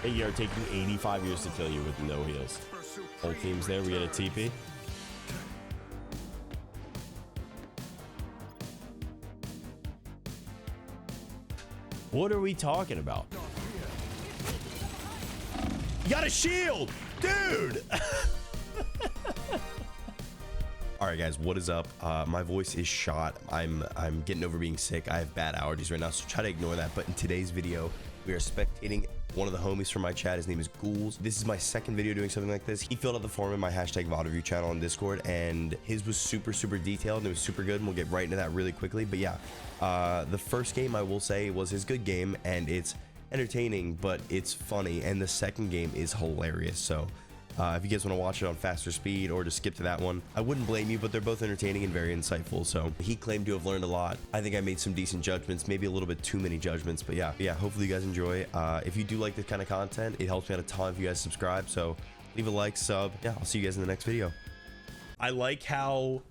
A yard taking 85 years to kill you with no heals. Whole team's there. We get a TP. What are we talking about? You got a shield, dude. All right, guys, what is up? My voice is shot. I'm getting over being sick. I have bad allergies right now, so try to ignore that. But in today's video, we are spectating one of the homies from my chat. His name is Ghoulz. This is my second video doing something like this. He filled out the form in my hashtag VOD review channel on Discord, and his was super detailed and it was super good, and we'll get right into that really quickly. But yeah, the first game, I will say, was his good game, and it's entertaining, but it's funny, and the second game is hilarious. So if you guys want to watch it on faster speed or just skip to that one, I wouldn't blame you, but they're both entertaining and very insightful. So he claimed to have learned a lot. I think I made some decent judgments, maybe a little bit too many judgments, but yeah, hopefully you guys enjoy. If you do like this kind of content, it helps me out a ton if you guys subscribe. So leave a like, sub. Yeah, I'll see you guys in the next video. I like how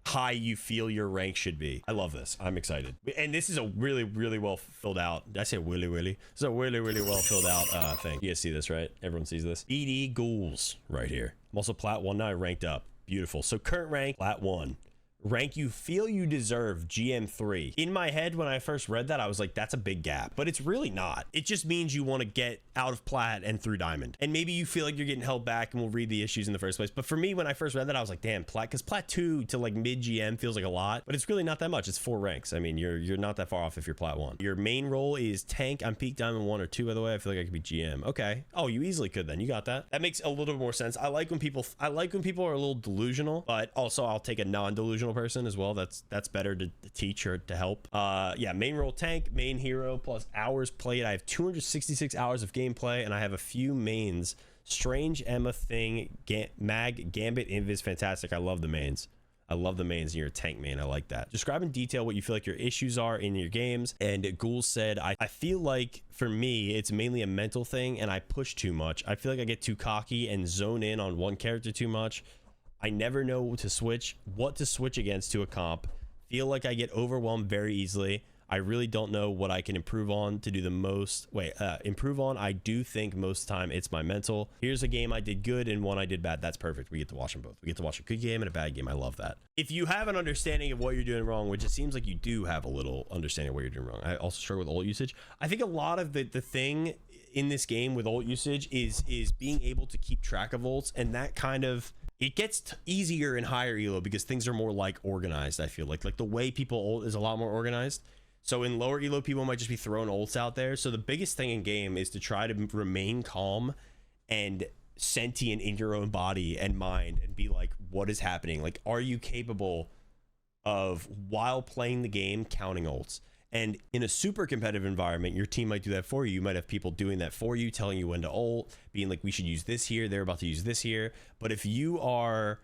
high you feel your rank should be. I love this. I'm excited. And this is a really well filled out. Did I say willy? This is a really well filled out thing. You guys see this, right? Everyone sees this. BD Ghoulz right here. I'm also plat 1 now, ranked up. Beautiful. So current rank, plat 1. Rank you feel you deserve, GM3. In my head, when I first read that, I was like, that's a big gap, but it's really not. It just means you want to get out of plat and through diamond. And maybe you feel like you're getting held back, and we'll read the issues in the first place. But for me, when I first read that, I was like, damn, plat, because plat 2 to like mid GM feels like a lot, but it's really not that much. It's 4 ranks. I mean, you're not that far off if you're plat 1. Your main role is tank. I'm peak diamond 1 or 2, by the way. I feel like I could be GM. Okay. Oh, you easily could then. You got that. That makes a little more sense. I like when people are a little delusional, but also I'll take a non-delusional person as well. That's better to teach or to help. Yeah, main role tank, main hero plus hours played. I have 266 hours of gameplay, and I have a few mains. Strange, Emma, Thing, Mag, Gambit, Invis, fantastic. I love the mains. I love the mains in your tank main. I like that. Describe in detail what you feel like your issues are in your games. And Ghoulz said, I feel like for me, it's mainly a mental thing, and I push too much. I feel like I get too cocky and zone in on one character too much. I never know what to switch against to a comp. Feel like I get overwhelmed very easily. I really don't know what I can improve on to do the most. Improve on. I do think most of the time it's my mental. Here's a game I did good and one I did bad. That's perfect. We get to watch them both. We get to watch a good game and a bad game. I love that. If you have an understanding of what you're doing wrong, which it seems like you do have a little understanding of what you're doing wrong. I also struggle with ult usage. I think a lot of the thing in this game with ult usage is being able to keep track of ults, and that kind of, it gets easier in higher elo because things are more like organized. I feel like the way people ult is a lot more organized. So in lower elo, people might just be throwing ults out there. So the biggest thing in game is to try to remain calm and sentient in your own body and mind, and be like, what is happening? Like, are you capable of, while playing the game, counting ults? And in a super competitive environment, your team might do that for you. You might have people doing that for you, telling you when to ult, being like, we should use this here, they're about to use this here. But if you are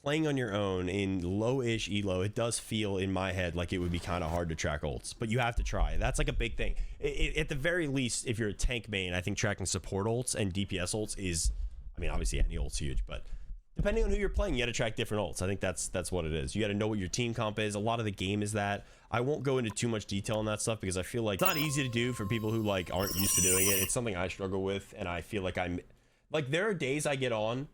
playing on your own in low-ish elo, it does feel in my head like it would be kind of hard to track ults, but you have to try. That's like a big thing. At the very least, if you're a tank main, I think tracking support ults and DPS ults is, I mean, obviously any ult's huge, but depending on who you're playing, you got to track different ults. I think that's what it is. You got to know what your team comp is. A lot of the game is that. I won't go into too much detail on that stuff because I feel like it's not easy to do for people who like aren't used to doing it. It's something I struggle with, and I feel like I'm like, there are days I get on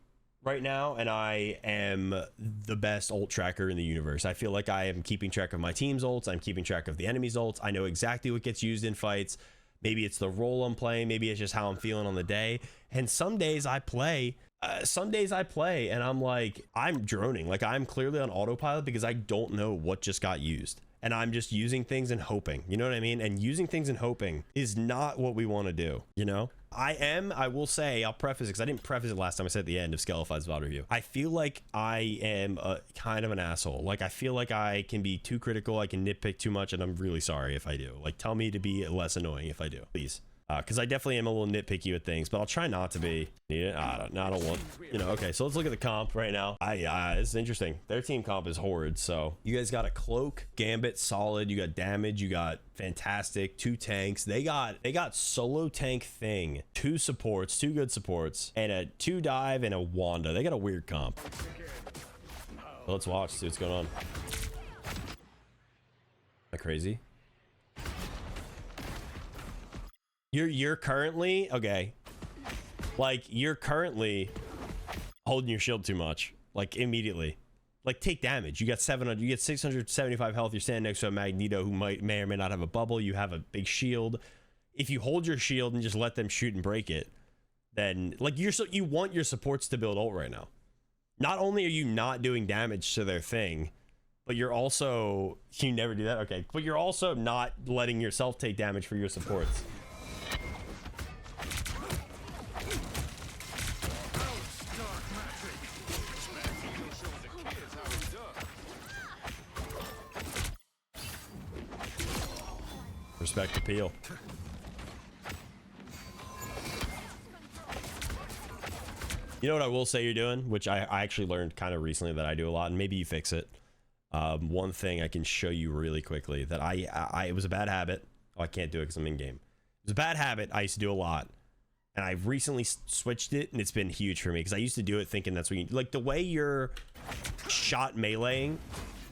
right now and I am the best ult tracker in the universe. I feel like I am keeping track of my team's ults. I'm keeping track of the enemy's ults. I know exactly what gets used in fights. Maybe it's the role I'm playing. Maybe it's just how I'm feeling on the day. And some days I play and I'm like, I'm droning. Like, I'm clearly on autopilot because I don't know what just got used. And I'm just using things and hoping, you know what I mean? And using things and hoping is not what we want to do, you know? I will say, I'll preface it because I didn't preface it last time I said at the end of Skelefied's VOD review. I feel like I am a kind of an asshole. Like, I feel like I can be too critical. I can nitpick too much, and I'm really sorry if I do. Like, tell me to be less annoying if I do, please. Because I definitely am a little nitpicky with things, but I'll try not to be. I don't want, you know. Okay, so let's look at the comp right now. It's interesting. Their team comp is horrid. So you guys got a cloak, Gambit, solid. You got damage. You got fantastic. 2 tanks. They got solo tank Thing, 2 supports, 2 good supports, and a 2 dive and a Wanda. They got a weird comp. So let's watch, see what's going on. Am I crazy? You're currently okay. Like you're currently holding your shield too much. Like immediately. Like take damage. You got 700. You get 675 health. You're standing next to a Magneto who may or may not have a bubble. You have a big shield. If you hold your shield and just let them shoot and break it, then like you want your supports to build ult right now. Not only are you not doing damage to their thing, but you're also you never do that. Okay, but you're also not letting yourself take damage for your supports. Respect appeal. You know what I will say you're doing, which I actually learned kind of recently that I do a lot, and maybe you fix it. One thing I can show you really quickly that it was a bad habit. Oh, I can't do it because I'm in game. It was a bad habit I used to do a lot, and I've recently switched it, and it's been huge for me because I used to do it thinking that's what you like. The way you're shot meleeing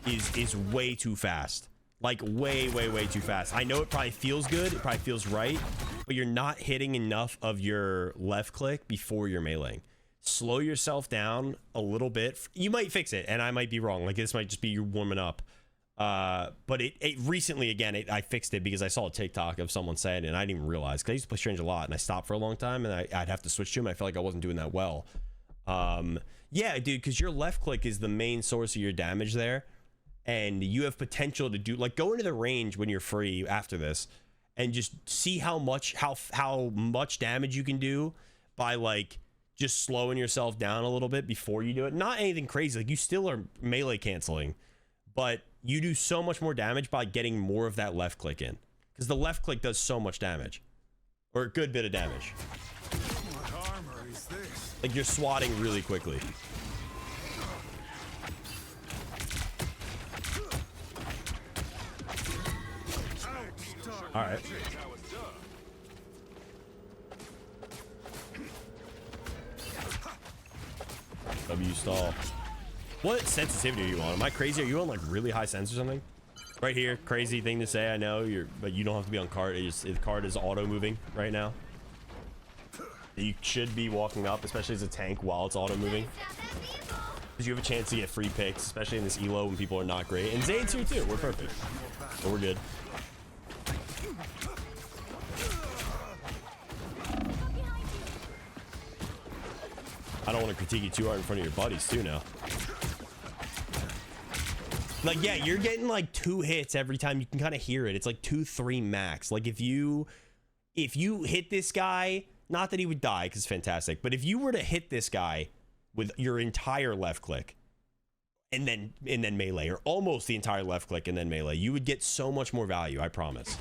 is way too fast. Like way too fast. I know it probably feels good, it probably feels right, but you're not hitting enough of your left click before you're meleeing. Slow yourself down a little bit. You might fix it, and I might be wrong. Like this might just be you warming up. But it recently, again, I fixed it because I saw a TikTok of someone saying it, and I didn't even realize, because I used to play Strange a lot, and I stopped for a long time, and I'd have to switch to him. I felt like I wasn't doing that well. Yeah, dude, because your left click is the main source of your damage there. And you have potential to do like go into the range when you're free after this and just see how much damage you can do by like just slowing yourself down a little bit before you do it. Not anything crazy, like you still are melee canceling, but you do so much more damage by getting more of that left click in, because the left click does so much damage, or a good bit of damage. What armor is this? Like you're swatting really quickly. All right. W stall. What sensitivity are you on? Am I crazy? Are you on like really high sense or something? Right here, crazy thing to say. I know but you don't have to be on cart. The cart is auto moving right now. You should be walking up, especially as a tank, while it's auto moving, because you have a chance to get free picks, especially in this elo when people are not great. And Zane's here too. We're perfect. So we're good. I don't want to critique you too hard in front of your buddies too now. Like, yeah, you're getting like 2 hits every time. You can kind of hear it. It's like 2-3 max. Like if you hit this guy, not that he would die because it's fantastic, but if you were to hit this guy with your entire left click and then melee, or almost the entire left click and then melee, you would get so much more value, I promise.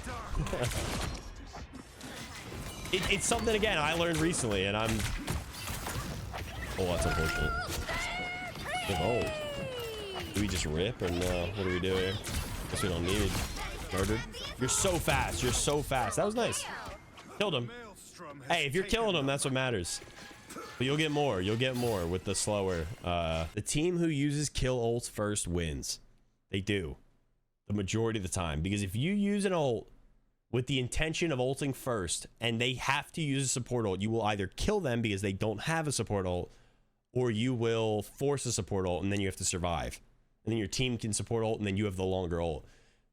It's something, again, I learned recently, and I'm... Oh, that's unfortunate. Oh. Do we just rip, and what do we do here? Guess we don't need it. Murdered. You're so fast. You're so fast. That was nice. Killed him. Hey, if you're killing him, that's what matters. But you'll get more. You'll get more with the slower. The team who uses kill ults first wins. They do. The majority of the time. Because if you use an ult with the intention of ulting first, and they have to use a support ult, you will either kill them because they don't have a support ult, or you will force a support ult, and then you have to survive. And then your team can support ult, and then you have the longer ult.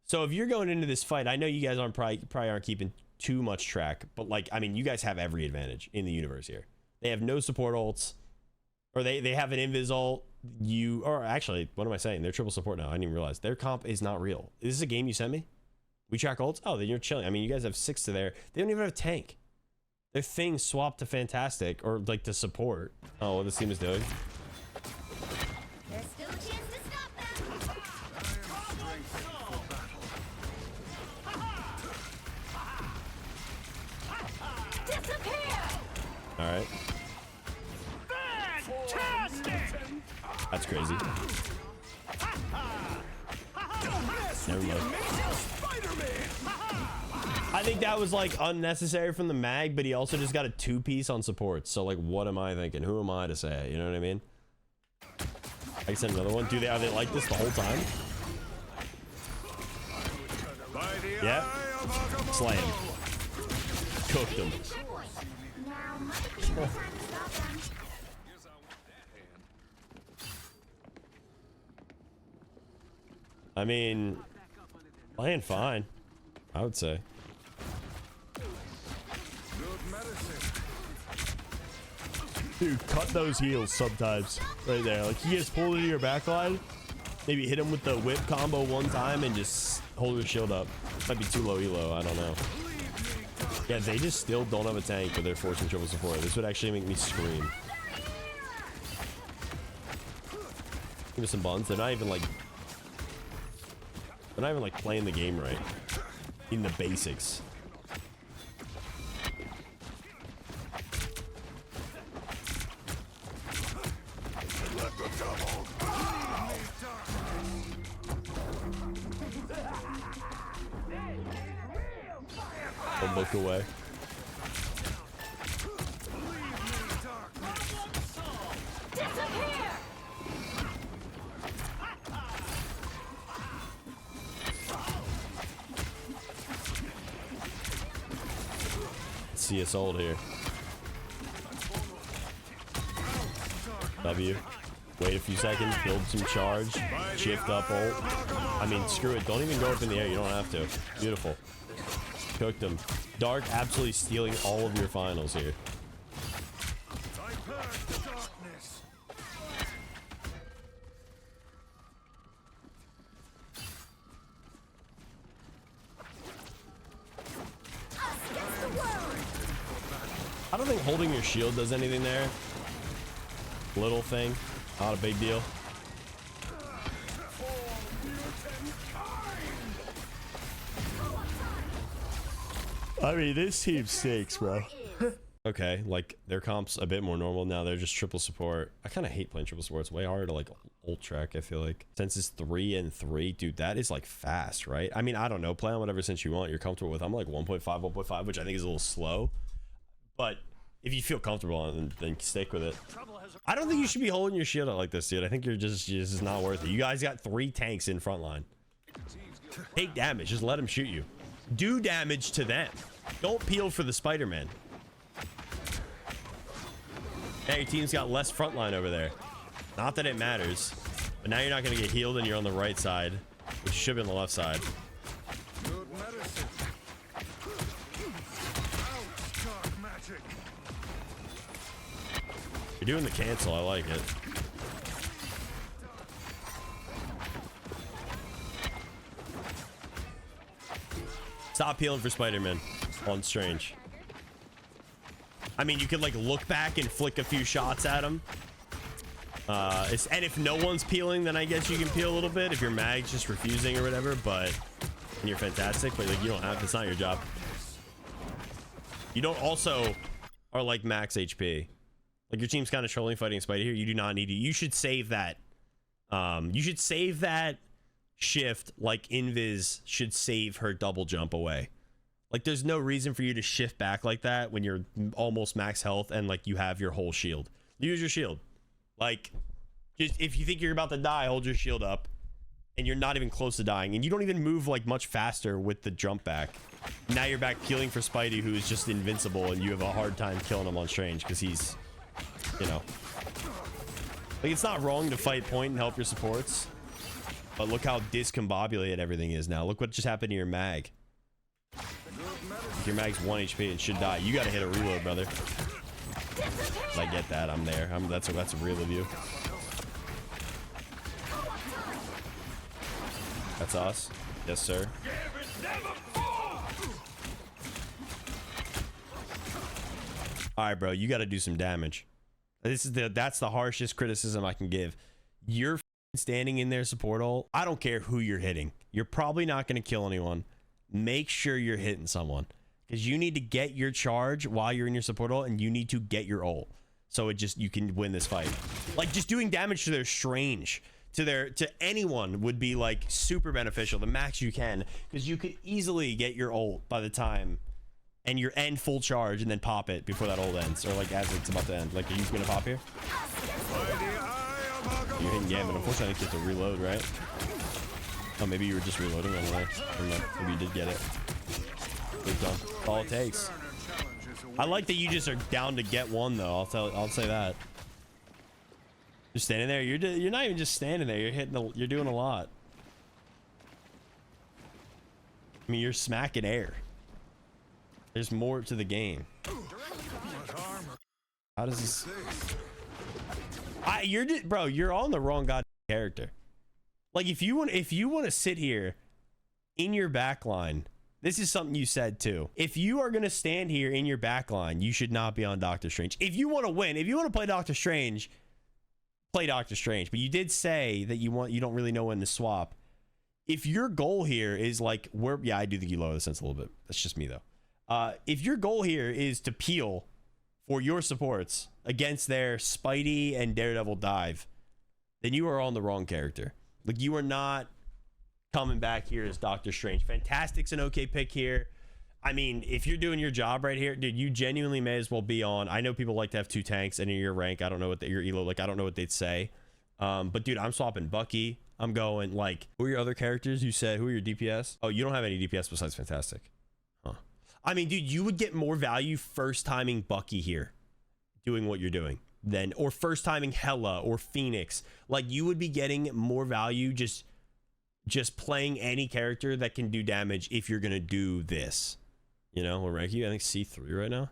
So if you're going into this fight, I know you guys probably aren't keeping too much track, but like, I mean, you guys have every advantage in the universe here. They have no support ults, or they have an invis ult. Or actually, what am I saying? They're triple support now. I didn't even realize. Their comp is not real. Is this a game you sent me? We track ults? Oh, then you're chilling. I mean, you guys have 6 to there. They don't even have a tank. Their thing swapped to fantastic, or like to support. Oh, what this team is doing. There's still a chance to stop them. Disappear. All right. Fantastic! That's crazy. Never mind. I think that was like unnecessary from the mag, but he also just got a 2-piece on support. So like, what am I thinking? Who am I to say? You know what I mean? I can send another one. Are they like this the whole time? Yeah. Slay him. Cooked him. Now might be the time to stop them. I mean, playing fine, I would say. Dude, cut those heals sometimes. Right there. Like, he gets pulled into your backline. Maybe hit him with the whip combo one time and just hold your shield up. Might be too low elo, I don't know. Yeah, they just still don't have a tank, but they're forcing triple support. This would actually make me scream. Give me some buns. They're not even like playing the game right. In the basics. Don't look away. See us old here. W. Wait a few seconds, build some charge, shift up ult. I mean, screw it. Don't even go up in the air. You don't have to. Beautiful. Cooked him. Dark absolutely stealing all of your finals here. I don't think holding your shield does anything there. Little thing, not a big deal. I mean, this team stinks, bro. Okay, like their comp's a bit more normal now. They're just triple support. I kind of hate playing triple support. It's way harder to like ult track, I feel like. Since it's 3 and 3, dude, that is like fast, right? I mean, I don't know. Play on whatever sense you want. You're comfortable with. I'm like 1.5, which I think is a little slow. But if you feel comfortable on it, then stick with it. I don't think you should be holding your shield out like this, dude. I think you're just not worth it. You guys got 3 tanks in front line. Take damage. Just let them shoot you. Do damage to them. Don't peel for the Spider-Man. Hey, your team's got less front line over there. Not that it matters. But now you're not going to get healed and you're on the right side, which should be on the left side. You're doing the cancel. I like it. Stop peeling for Spider-Man on Strange. I mean, you could like look back and flick a few shots at him. And if no one's peeling, then I guess you can peel a little bit if your mag's just refusing or whatever. But and you're fantastic, but like you don't have. It's not your job. You don't also are like max HP. Like your team's kind of trolling fighting Spidey here. You do not need to. You should save that. You should save that shift like Invis should save her double jump away. Like there's no reason for you to shift back like that when you're almost max health and like you have your whole shield. Use your shield. Like just if you think you're about to die, hold your shield up and you're not even close to dying and you don't even move like much faster with the jump back. Now you're back peeling for Spidey, who is just invincible, and you have a hard time killing him on Strange because he's, you know, like it's not wrong to fight point and help your supports, but look how discombobulated everything is now. Look what just happened to your mag. Your mag's 1 HP and should die. You gotta hit a reload, brother. I get that. I'm there. That's a real of you. That's us. Yes, sir. All right, bro. You got to do some damage. That's the harshest criticism I can give. You're standing in their support ult. I don't care who you're hitting. You're probably not going to kill anyone. Make sure you're hitting someone because you need to get your charge while you're in your support ult, and you need to get your ult so you can win this fight. Like just doing damage to their Strange, to anyone would be like super beneficial. The max you can, because you could easily get your ult by the time and your end full charge and then pop it before that ult ends, or like as it's about to end. Like, are you gonna pop here? You're hitting Gambit. Unfortunately, I think you have to reload, right? Oh, maybe you were just reloading. I don't know. Maybe you did get it. Good done. All it takes. I like that you just are down to get one though. I'll say that. You're standing there. You're not even just standing there. You're hitting. You're doing a lot. I mean, you're smacking air. There's more to the game. How does this? Bro, you're on the wrong goddamn character. Like if you want to sit here in your back line, this is something you said too. If you are gonna stand here in your back line, you should not be on Doctor Strange. If you want to win, if you want to play Doctor Strange, play Doctor Strange. But you did say that you don't really know when to swap. If your goal here is like yeah, I do think you lower the sense a little bit. That's just me though. If your goal here is to peel for your supports against their Spidey and Daredevil dive, then you are on the wrong character. Like you are not coming back here as Doctor Strange. Fantastic's an okay pick here. I mean, if you're doing your job right here, dude, you genuinely may as well be on. I know people like to have 2 tanks and in your rank. I don't know what your elo, like I don't know what they'd say. But dude, I'm swapping Bucky. I'm going like, who are your other characters? You said, who are your DPS? Oh, you don't have any DPS besides Fantastic. Huh. I mean, dude, you would get more value first timing Bucky here doing what you're doing than, or first timing Hela or Phoenix. Like you would be getting more value just playing any character that can do damage if you're going to do this. You know, we'll rank you, I think C3 right now.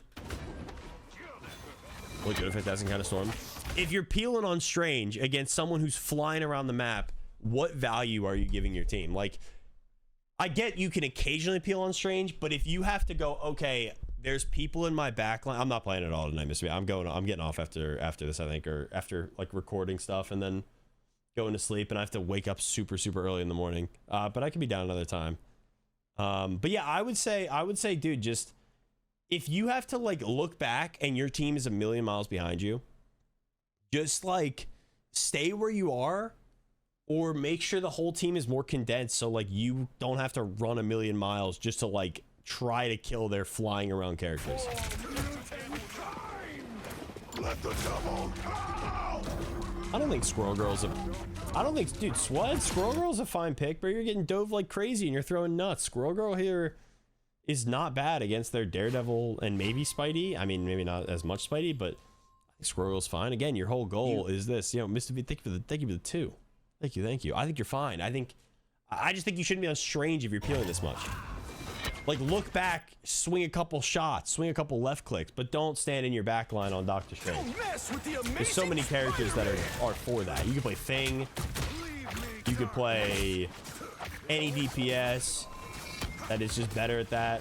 Look good if Fantastic kind of storm. If you're peeling on Strange against someone who's flying around the map, what value are you giving your team? Like, I get you can occasionally peel on Strange, but if you have to go, okay, there's people in my backline. I'm not playing at all tonight, Mr. B. I'm getting off after this, I think, or after like recording stuff and then going to sleep, and I have to wake up super early in the morning. But I could be down another time. But yeah, I would say, dude, just if you have to like look back and your team is a million miles behind you, just like stay where you are, or make sure the whole team is more condensed so like you don't have to run a million miles just to like try to kill their flying around characters. Let the devil out. I don't think Squirrel Girl's dude, what? Squirrel Girl's a fine pick, but you're getting dove like crazy and you're throwing nuts. Squirrel Girl here is not bad against their Daredevil and maybe Spidey. I mean, maybe not as much Spidey, but I think Squirrel Girl's fine. Again, your whole goal is this, you know, Mr. V, thank you for the 2. Thank you. I think you're fine. I just think you shouldn't be on Strange if you're peeling this much. Like, look back, swing a couple shots, swing a couple left clicks, but don't stand in your back line on Doctor Strange. There's so many characters that are for that. You can play Thing. You could play any DPS that is just better at that.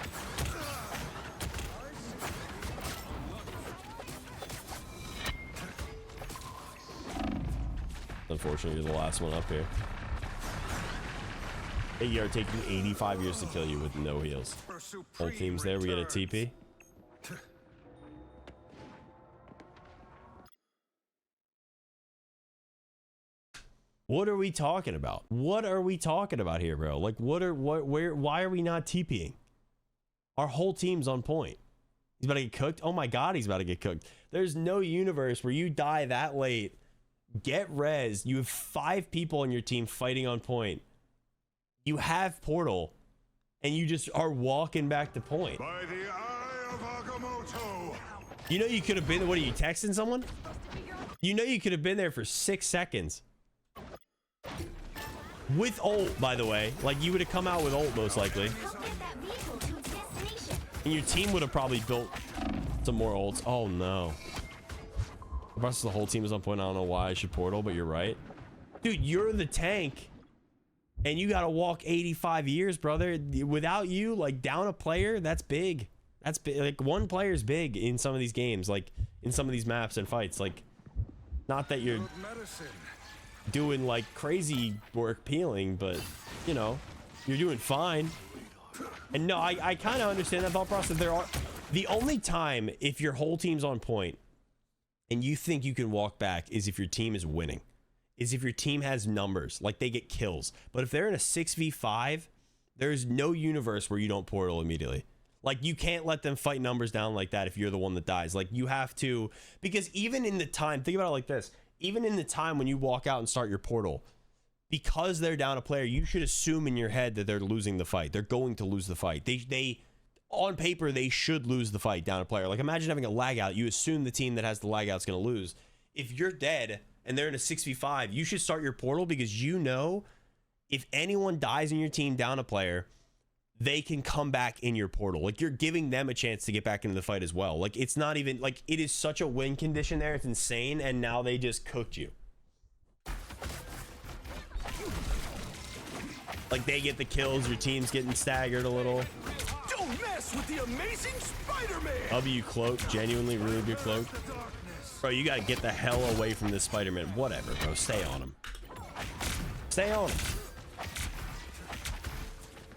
Unfortunately, you're the last one up here. They are taking 85 years to kill you with no heals. Whole team's there. We get a TP. What are we talking about? What are we talking about here, bro? Like, why are we not TPing? Our whole team's on point. He's about to get cooked. Oh my God, he's about to get cooked. There's no universe where you die that late, get res, you have 5 people on your team fighting on point, you have portal, and you just are walking back to point. By the eye of Agamotto. You know you could have been, what are you texting someone? You know you could have been there for 6 seconds. With ult, by the way. Like, you would have come out with ult most likely. And your team would have probably built some more ults. Oh no. The whole team is on point. I don't know why I should portal, but you're right. Dude, you're the tank. And you gotta walk 85 years, brother. Without you, like, down a player, that's big. That's big. Like, one player's big in some of these games. Like, in some of these maps and fights. Like, not that you're doing, like, crazy work peeling, but, you know, you're doing fine. And no, I kind of understand that thought process. The only time, if your whole team's on point, and you think you can walk back, is if your team is winning. Is if your team has numbers, like they get kills. But if they're in a 6v5, there's no universe where you don't portal immediately. Like, you can't let them fight numbers down like that if you're the one that dies. Like, you have to, because even in the time, think about it like this, even in the time when you walk out and start your portal, because they're down a player, you should assume in your head that they're losing the fight. They're going to lose the fight. They on paper, they should lose the fight down a player. Like, imagine having a lag out. You assume the team that has the lag out is going to lose. If you're dead and they're in a 6v5, you should start your portal because you know if anyone dies in your team down a player, they can come back in your portal. Like, you're giving them a chance to get back into the fight as well. Like, it's not even, like, it is such a win condition there. It's insane, and now they just cooked you. Like, they get the kills, your team's getting staggered a little. Don't mess with the amazing Spider-Man. W cloak, genuinely really good cloak. Bro, you gotta get the hell away from this Spider-Man. Whatever, bro, stay on him. Stay on him.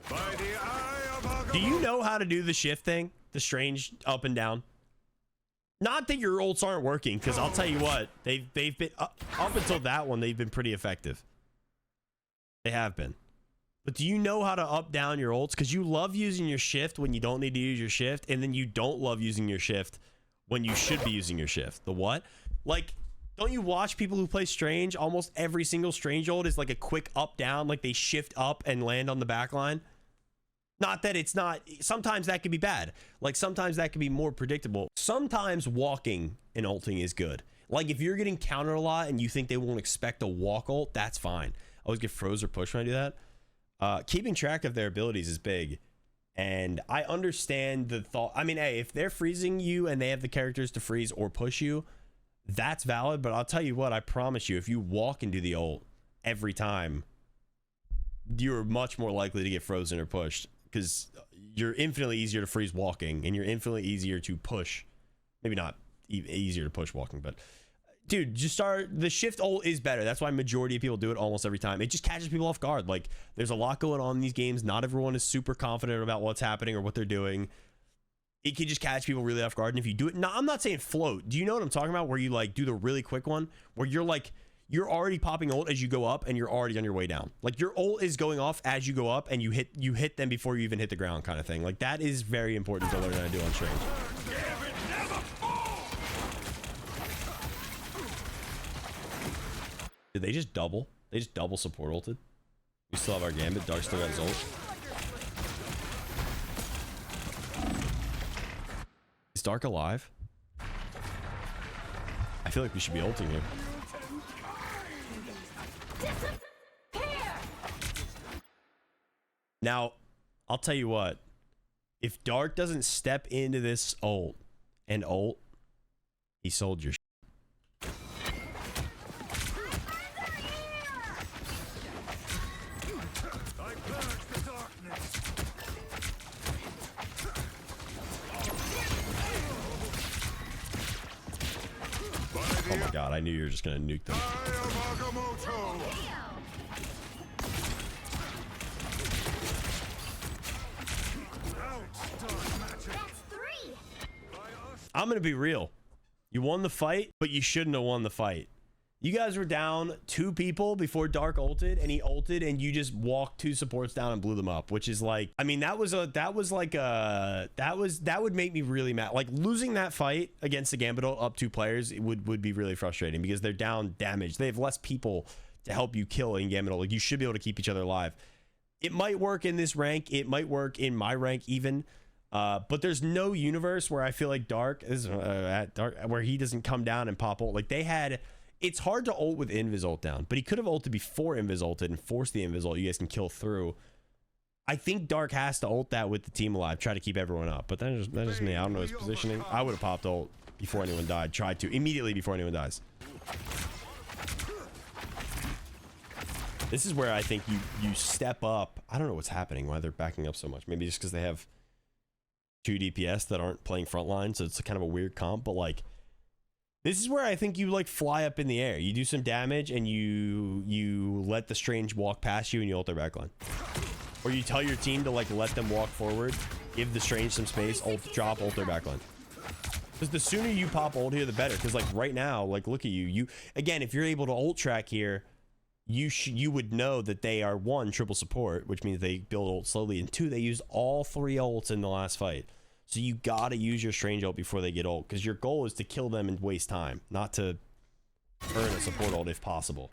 By the eye of Agamotto. Do you know how to do the shift thing? The strange up and down? Not that your ults aren't working, because I'll tell you what, they've been, up until that one, they've been pretty effective. They have been. But do you know how to up down your ults? Because you love using your shift when you don't need to use your shift, and then you don't love using your shift when you should be using your shift. The what? Like, don't you watch people who play Strange? Almost every single Strange ult is like a quick up down, like they shift up and land on the back line. Not that it's not, sometimes that could be bad. Like, sometimes that could be more predictable. Sometimes walking and ulting is good. Like, if you're getting countered a lot and you think they won't expect a walk ult, that's fine. I always get froze or push when I do that. Keeping track of their abilities is big, and I understand the thought. I mean, hey, if they're freezing you and they have the characters to freeze or push you, that's valid. But I'll tell you what, I promise you, if you walk and do the ult every time, you're much more likely to get frozen or pushed, because you're infinitely easier to freeze walking and you're infinitely easier to push. Maybe not easier to push walking, but dude, just start. The shift ult is better. That's why majority of people do it almost every time. It just catches people off guard. Like, there's a lot going on in these games. Not everyone is super confident about what's happening or what they're doing. It can just catch people really off guard. And if you do it, no, I'm not saying float. Do you know what I'm talking about? Where you like do the really quick one, where you're like, you're already popping ult as you go up and you're already on your way down. Like, your ult is going off as you go up and you hit them before you even hit the ground, kind of thing. Like, that is very important to learn how to do on Strange. Did they just double? They just double support ulted. We still have our Gambit. Dark still got his ult. Is Dark alive? I feel like we should be ulting here. Now, I'll tell you what. If Dark doesn't step into this ult and ult, he sold your shit. Oh my god, I knew you were just gonna nuke them. I'm gonna be real. You won the fight, but you shouldn't have won the fight. You guys were down 2 people before Dark ulted, and he ulted, and you just walked 2 supports down and blew them up, which is like, I mean, that would make me really mad. Like, losing that fight against the Gambit ult up 2 players, it would be really frustrating because they're down damage. They have less people to help you kill in Gambit ult. Like, you should be able to keep each other alive. It might work in this rank. It might work in my rank even. But there's no universe where I feel like Dark is at Dark where he doesn't come down and pop ult. Like, they had. It's hard to ult with Invis ult down, but he could have ulted before Invis ulted and forced the Invis ult. You guys can kill through. I think Dark has to ult that with the team alive, try to keep everyone up. But that's just me. I don't know his positioning. I would have popped ult before anyone died. Tried to immediately before anyone dies. This is where I think you step up. I don't know what's happening, why they're backing up so much. Maybe just because they have 2 DPS that aren't playing frontline, so it's kind of a weird comp. But like, this is where I think you like fly up in the air. You do some damage and you let the Strange walk past you and you ult their backline. Or you tell your team to like let them walk forward, give the Strange some space, ult drop, ult their backline. Because the sooner you pop ult here, the better. Because like right now, like look at you. Again, if you're able to ult track here, you would know that they are 1, triple support, which means they build ult slowly, and 2, they used all 3 ults in the last fight. So you gotta use your Strange ult before they get ult, because your goal is to kill them and waste time, not to earn a support ult if possible.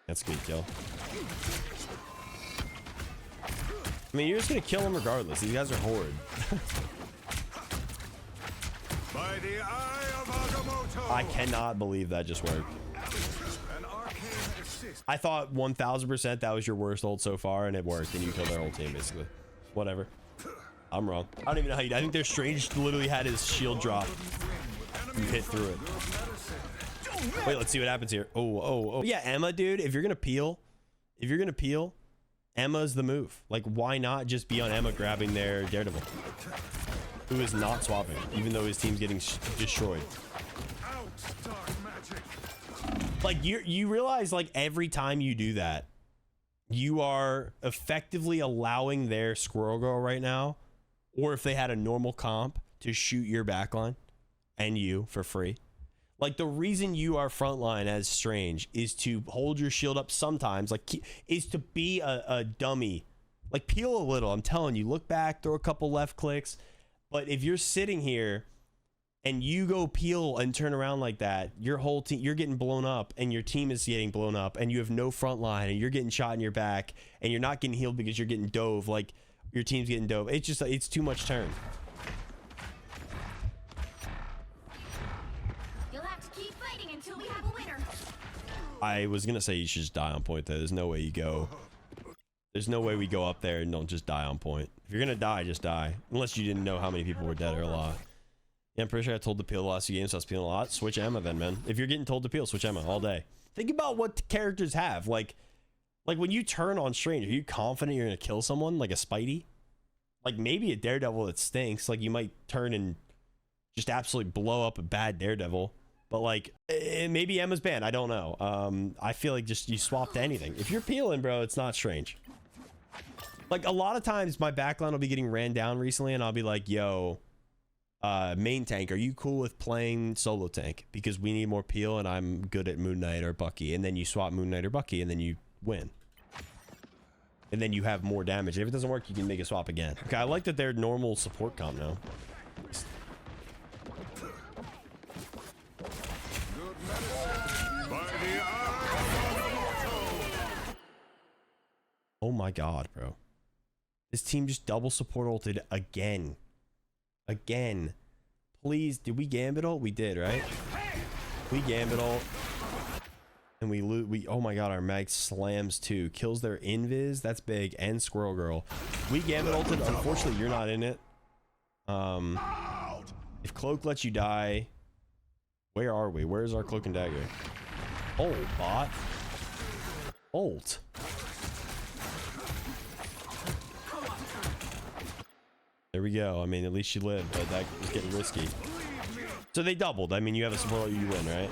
That's a good kill. I mean, you're just gonna kill them regardless. These guys are horrid. By the eye of Agamotto. I cannot believe that just worked. An arcane assist. I thought 1000% that was your worst ult so far, and it worked, and you killed their whole team basically. Whatever. I'm wrong. I don't even know how you. I think their Strange literally had his shield drop. You hit through it. Wait, let's see what happens here. Oh. Yeah, Emma, dude. If you're gonna peel, Emma's the move. Like, why not just be on Emma grabbing their Daredevil, who is not swapping, even though his team's getting destroyed. Like, you realize, like, every time you do that, you are effectively allowing their Squirrel Girl right now, or if they had a normal comp, to shoot your backline and you for free. Like, the reason you are frontline as Strange is to hold your shield up sometimes, like, is to be a dummy. Like, peel a little. I'm telling you, look back, throw a couple left clicks. But if you're sitting here and you go peel and turn around like that, your whole team, you're getting blown up, and your team is getting blown up, and you have no front line, and you're getting shot in your back, and you're not getting healed because you're getting dove. Like, your team's getting dove. It's just, it's too much turn. You'll have to keep fighting until we have a winner. I was gonna say you should just die on point there. There's no way you go. There's no way we go up there and don't just die on point. If you're gonna die, just die. Unless you didn't know how many people were dead or a lot. Yeah, I'm pretty sure I told to peel the last few games, so I was peeling a lot. Switch Emma then, man. If you're getting told to peel, switch Emma all day. Think about what characters have. Like when you turn on Strange, are you confident you're gonna kill someone like a Spidey? Like, maybe a Daredevil that stinks. Like, you might turn and just absolutely blow up a bad Daredevil. But, like, maybe Emma's banned. I don't know. I feel like just you swap to anything. If you're peeling, bro, it's not Strange. Like, a lot of times my backline will be getting ran down recently, and I'll be like, yo, main tank, are you cool with playing solo tank? Because we need more peel, and I'm good at Moon Knight or Bucky. And then you swap Moon Knight or Bucky, and then you win. And then you have more damage. If it doesn't work, you can make a swap again. Okay, I like that they're normal support comp now. Oh my god, bro. This team just double support ulted again. Again. Please, did we Gambit ult? We did, right? We Gambit ult. And we loot. Oh my god, our mag slams too. Kills their invis. That's big. And Squirrel Girl. We Gambit ulted. Unfortunately, you're not in it. If Cloak lets you die. Where are we? Where's our Cloak and Dagger? Oh, bot. Ult. There we go. I mean, at least she lived, but that was getting risky. So they doubled. I mean, you have a support, you win, right?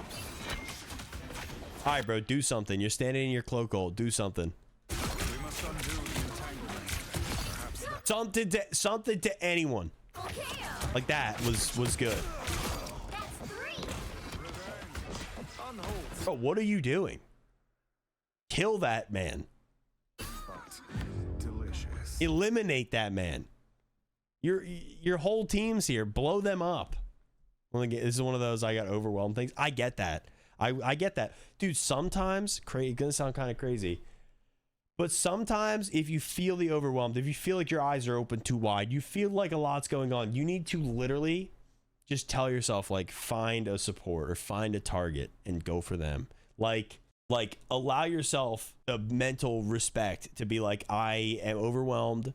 All right, bro, do something. You're standing in your Cloak ult. Do something. Something to anyone. Like that was good. Bro, what are you doing? Kill that man. Delicious. Eliminate that man. Your whole team's here. Blow them up. This is one of those I got overwhelmed things. I get that. I get that. Dude, sometimes, it's gonna sound kind of crazy, but sometimes if you feel the overwhelmed, if you feel like your eyes are open too wide, you feel like a lot's going on, you need to literally just tell yourself, like, find a support or find a target and go for them. Like allow yourself the mental respect to be like, I am overwhelmed.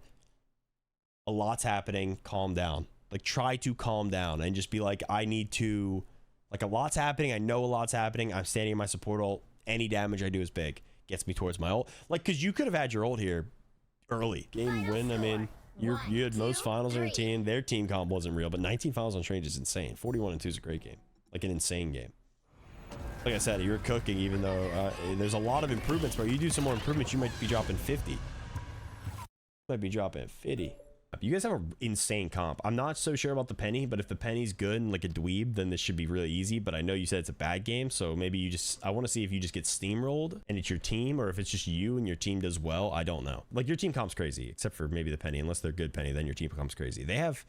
A lot's happening. Calm down. Like, try to calm down and just be like, I need to, like, a lot's happening. I know a lot's happening. I'm standing in my support ult. Any damage I do is big. Gets me towards my ult. Like, because you could have had your ult here early. Game win. I mean, you had most finals on your team. Their team comp wasn't real, but 19 finals on Strange is insane. 41-2 is a great game. Like, an insane game. Like I said, you're cooking, even though there's a lot of improvements, bro. You do some more improvements, you might be dropping 50. You might be dropping 50. You guys have an insane comp. I'm not so sure about the Penny, but if the Penny's good and like a dweeb, then this should be really easy. But I know you said it's a bad game, so maybe you just, I want to see if you just get steamrolled and it's your team, or if it's just you and your team does well. I don't know. Like, your team comp's crazy, except for maybe the Penny. Unless they're good Penny, then your team comp's crazy. They have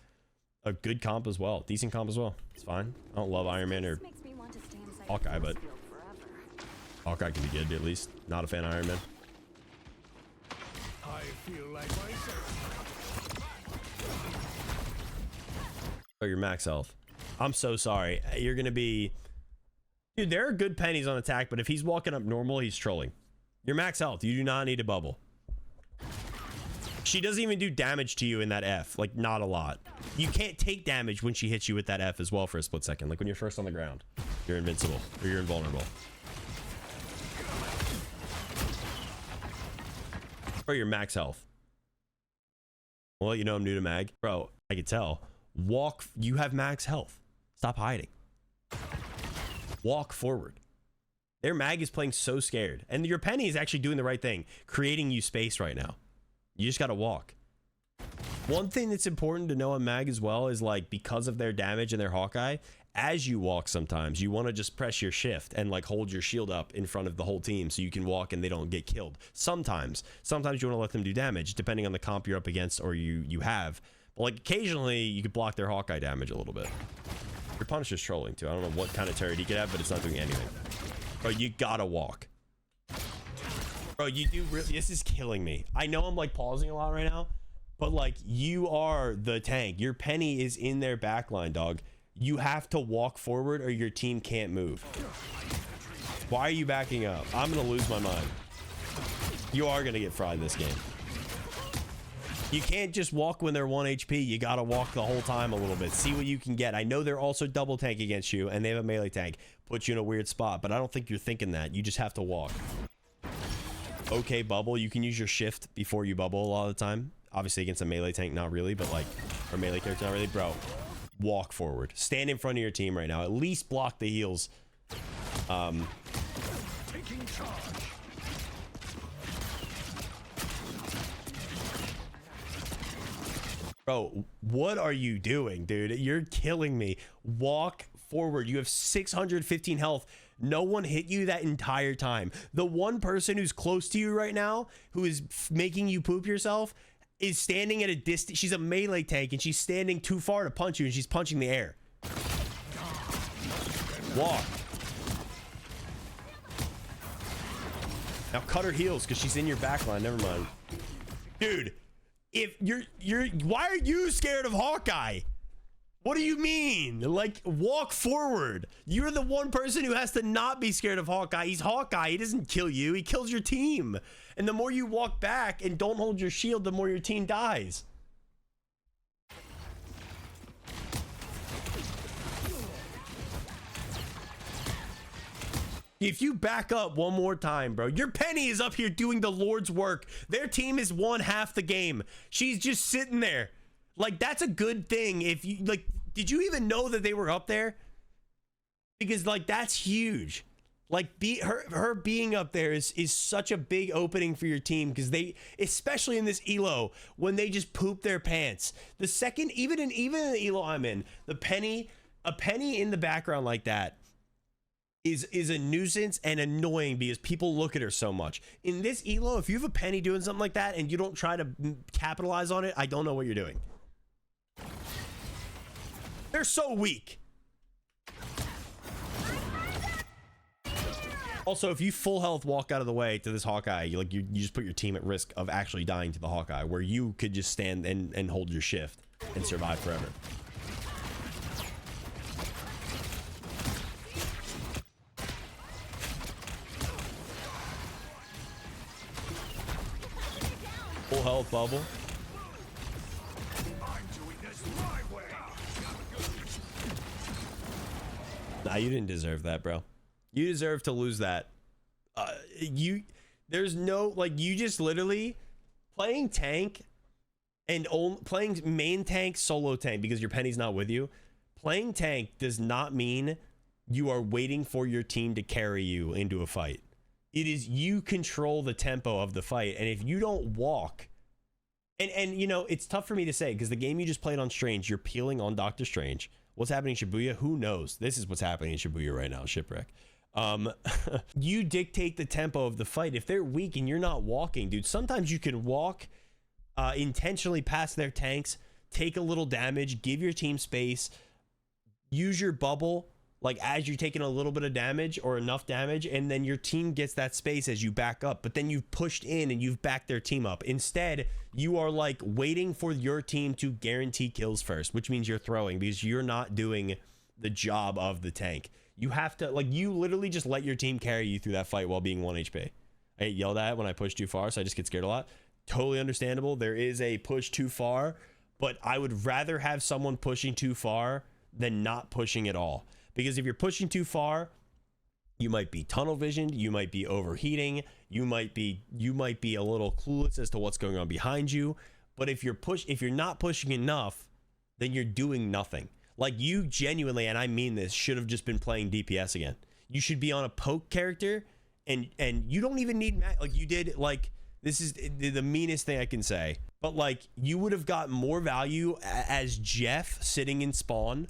a good comp as well, decent comp as well. It's fine. I don't love Iron Man or Hawkeye, but Hawkeye can be good at least. Not a fan of Iron Man. I feel like myself. Oh, you're max health. I'm so sorry. You're gonna be, dude. There are good pennies on attack, but if he's walking up normal, he's trolling. You're max health. You do not need a bubble. She doesn't even do damage to you in that F. Like, not a lot. You can't take damage when she hits you with that F as well for a split second. Like when you're first on the ground, you're invincible or you're invulnerable. Or you're max health. Well, you know I'm new to mag. Bro, I can tell. Walk. You have max health. Stop hiding. Walk forward. Their mag is playing so scared. And your penny is actually doing the right thing. Creating you space right now. You just got to walk. One thing that's important to know on mag as well is, like, because of their damage and their Hawkeye, as you walk sometimes, you want to just press your shift and, like, hold your shield up in front of the whole team so you can walk and they don't get killed. Sometimes you want to let them do damage depending on the comp you're up against or you have. But, like, occasionally you could block their Hawkeye damage a little bit. Your Punisher's trolling too. I don't know what kind of turret he could have, but it's not doing anything. Bro, you gotta walk. Bro, you do really, this is killing me. I know I'm like pausing a lot right now, but like, you are the tank. Your penny is in their backline, dog. You have to walk forward or your team can't move. Why are you backing up? I'm gonna lose my mind. You are gonna get fried this game. You can't just walk when they're 1 HP. You gotta walk the whole time a little bit. See what you can get. I know they're also double tank against you and they have a melee tank. Puts you in a weird spot, but I don't think you're thinking that. You just have to walk. Okay, bubble. You can use your shift before you bubble a lot of the time. Obviously against a melee tank, not really, but like, or melee character, not really. Bro, walk forward. Stand in front of your team right now. At least block the heals. Taking charge. Bro, what are you doing, dude? You're killing me. Walk forward. You have 615 health. No one hit you that entire time. The one person who's close to you right now, who is making you poop yourself, is standing at a distance. She's a melee tank, and she's standing too far to punch you, and she's punching the air. Walk. Now cut her heels, because she's in your backline. Never mind. Dude. If why are you scared of Hawkeye? What do you mean? Like, walk forward. You're the one person who has to not be scared of Hawkeye. He's Hawkeye. He doesn't kill you. He kills your team. And the more you walk back and don't hold your shield, the more your team dies. If you back up one more time, bro, your penny is up here doing the Lord's work. Their team has won half the game. She's just sitting there. Like, that's a good thing. If you, like, did you even know that they were up there? Because, like, that's huge. Like, her being up there is such a big opening for your team, because they, especially in this elo, when they just poop their pants. The second, even in the elo I'm in, a penny in the background like that is a nuisance and annoying because people look at her so much. In this elo, if you have a penny doing something like that and you don't try to capitalize on it, I don't know what you're doing. They're so weak. Also, if you full health walk out of the way to this Hawkeye, you just put your team at risk of actually dying to the Hawkeye, where you could just stand and hold your shift and survive forever. Full health bubble. I'm doing this my way. Nah, you didn't deserve that, bro. You deserve to lose that. There's no, like, you just literally playing tank and playing main tank, solo tank, because your penny's not with you. Playing tank does not mean you are waiting for your team to carry you into a fight. It is you control the tempo of the fight, and if you don't walk, and you know, it's tough for me to say because the game you just played on Strange, you're peeling on Doctor Strange. What's happening in Shibuya? Who knows? This is what's happening in Shibuya right now, Shipwreck. You dictate the tempo of the fight. If they're weak and you're not walking, dude, sometimes you can walk intentionally past their tanks, take a little damage, give your team space, use your bubble like as you're taking a little bit of damage or enough damage, and then your team gets that space as you back up, but then you've pushed in and you've backed their team up. Instead, you are like waiting for your team to guarantee kills first, which means you're throwing, because you're not doing the job of the tank. You have to, like, you literally just let your team carry you through that fight while being 1 HP. I get yelled at when I push too far, so I just get scared a lot. Totally understandable. There is a push too far, but I would rather have someone pushing too far than not pushing at all. Because if you're pushing too far, you might be tunnel visioned, you might be overheating, you might be a little clueless as to what's going on behind you. But if you're not pushing enough, then you're doing nothing. Like, you genuinely, and I mean this, should have just been playing DPS again. You should be on a poke character, and you don't even need like you did. Like, this is the meanest thing I can say, but like, you would have got more value as Jeff sitting in spawn,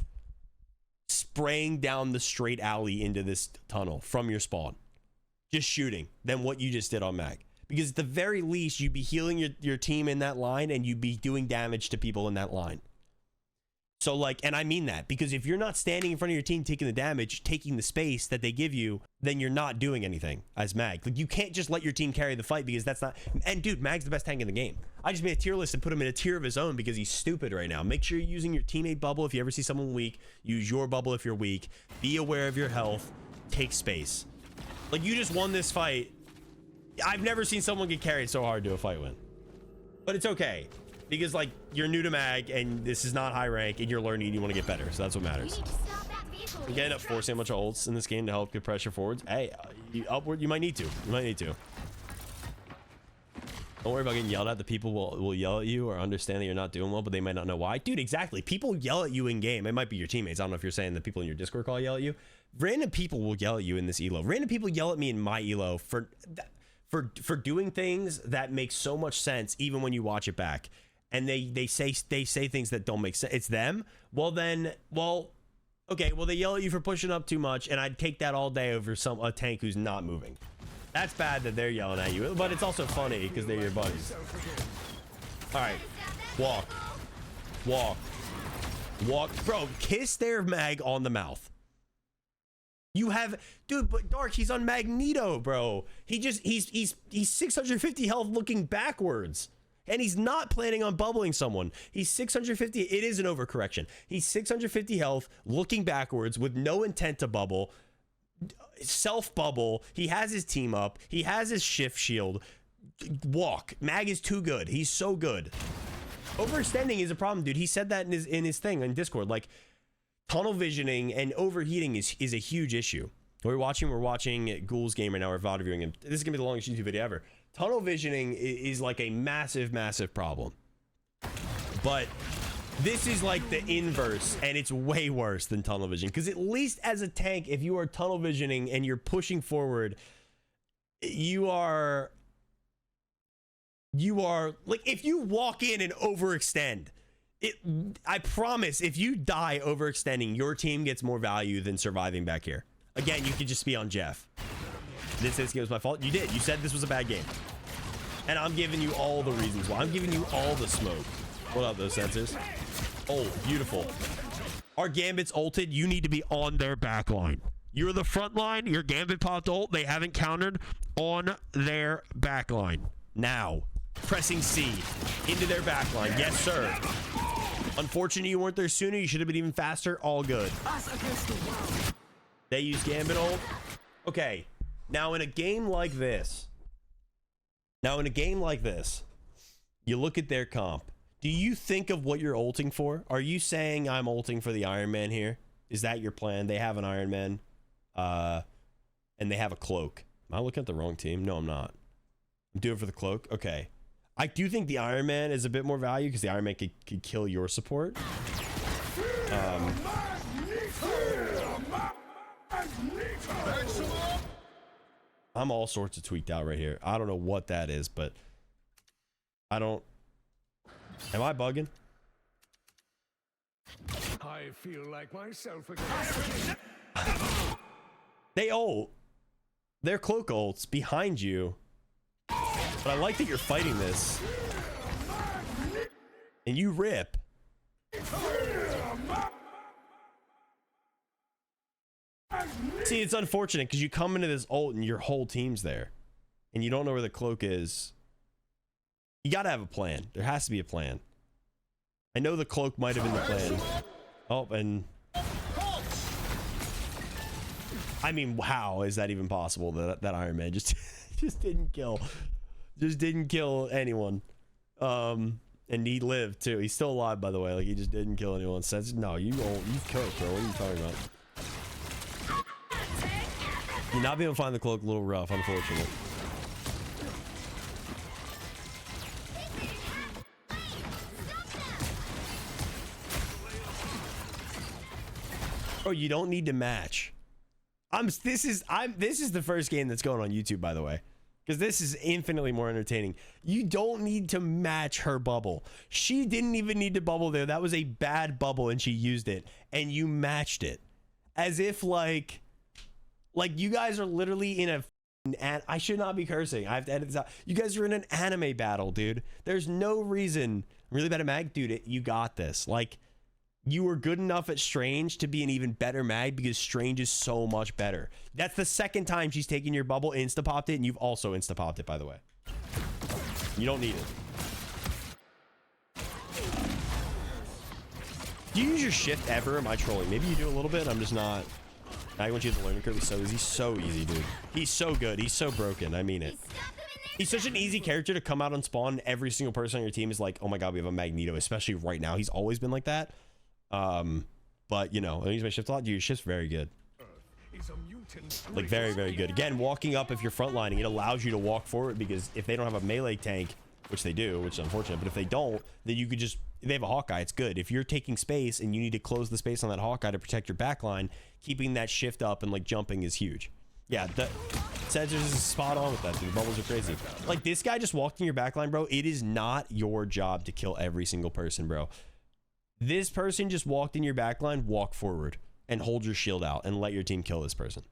spraying down the straight alley into this tunnel from your spawn, just shooting, than what you just did on Mag. Because at the very least, you'd be healing your team in that line, and you'd be doing damage to people in that line. So like, and I mean that, because if you're not standing in front of your team taking the damage, taking the space that they give you, then you're not doing anything as Mag. Like, you can't just let your team carry the fight, because that's not, and dude, Mag's the best tank in the game. I just made a tier list and put him in a tier of his own because he's stupid right now. Make sure you're using your teammate bubble if you ever see someone weak. Use your bubble if you're weak. Be aware of your health. Take space. Like, you just won this fight. I've never seen someone get carried so hard to a fight win. But it's okay, because like, you're new to Mag and this is not high rank and you're learning and you want to get better, so that's what matters. You can end up forcing a bunch of ults in this game to help get pressure forwards. Hey, upward, you might need to. Don't worry about getting yelled at. The people will yell at you or understand that you're not doing well, but they might not know why. Dude, exactly. People yell at you in game. It might be your teammates. I don't know if you're saying the people in your Discord call yell at you. Random people will yell at you in this elo. Random people yell at me in my elo for doing things that make so much sense even when you watch it back. And they say things that don't make sense. It's them. Okay, well, they yell at you for pushing up too much, and I'd take that all day over a tank who's not moving. That's bad that they're yelling at you, but it's also funny because they're your buddies. All right, walk, bro. Kiss their Mag on the mouth. You have, dude, but Dark, he's on Magneto, bro. He's 650 health looking backwards. And he's not planning on bubbling someone. He's 650. It is an overcorrection. He's 650 health, looking backwards with no intent to bubble. Self bubble. He has his team up. He has his shift shield. Walk. Mag is too good. He's so good. Overextending is a problem, dude. He said that in his thing on Discord. Like, tunnel visioning and overheating is a huge issue. We're watching Ghoulz game right now. We're VOD viewing him. This is gonna be the longest YouTube video ever. Tunnel visioning is like a massive problem, but this is like the inverse, and it's way worse than tunnel vision, because at least as a tank, if you are tunnel visioning and you're pushing forward, you are like, if you walk in and overextend, I promise, if you die overextending, your team gets more value than surviving back here. Again, you could just be on Jeff. This game was my fault. You did. You said this was a bad game. And I'm giving you all the reasons why. I'm giving you all the smoke. What up, those sensors? Oh, beautiful. Our Gambit's ulted. You need to be on their back line. You're the front line. Your Gambit popped ult. They haven't countered on their back line. Now, pressing C into their back line. Yes, sir. Unfortunately, you weren't there sooner. You should have been even faster. All good. They use Gambit ult. Okay. Now, in a game like this, you look at their comp. Do you think of what you're ulting for? Are you saying I'm ulting for the Iron Man here? Is that your plan? They have an Iron Man, and they have a cloak. Am I looking at the wrong team? No, I'm not. I'm doing it for the cloak. Okay. I do think the Iron Man is a bit more value because the Iron Man could kill your support. I'm all sorts of tweaked out right here. I don't know what that is, but I don't. Am I bugging? I feel like myself again. They ult. Their cloak ults behind you. But I like that you're fighting this. And you rip. See, it's unfortunate because you come into this ult and your whole team's there and you don't know where the cloak is. You got to have a plan. There has to be a plan. I know the cloak might have been the plan. Oh, and I mean, how is that even possible that Iron Man just didn't kill anyone? And he lived too. He's still alive, by the way. Like, he just didn't kill anyone. Says, no, you cooked, bro. What are you talking about? You're not being able to find the cloak a little rough, unfortunately. Bro, you don't need to match. This is the first game that's going on YouTube, by the way, because this is infinitely more entertaining. You don't need to match her bubble. She didn't even need to bubble there. That was a bad bubble and she used it, and you matched it as if like you guys are literally in a and I should not be cursing. I have to edit this out. You guys are in an anime battle, dude. There's no reason. I'm really bad at mag, dude. You got this. Like, you were good enough at Strange to be an even better mag because Strange is so much better. That's the second time she's taken your bubble, insta-popped it, and you've also insta-popped it, by the way. You don't need it. Do you use your shift ever? Am I trolling? Maybe you do a little bit. I'm just not. I want you to learn curve. He's so easy, dude. He's so good. He's so broken. I mean it. He's such an easy character to come out on spawn. Every single person on your team is like, oh my god, we have a Magneto, especially right now. He's always been like that. But you know, I use my shift a lot. Dude, your shift's very good. Like, very, very good. Again, walking up, if you're frontlining, it allows you to walk forward, because if they don't have a melee tank, which they do, which is unfortunate, but if they don't, then you could just, if they have a Hawkeye, it's good. If you're taking space and you need to close the space on that Hawkeye to protect your backline, keeping that shift up and like jumping is huge. Yeah, that Cedars is spot on with that, dude. The bubbles are crazy. Like, this guy just walked in your backline, bro. It is not your job to kill every single person, bro. This person just walked in your backline, walk forward and hold your shield out and let your team kill this person.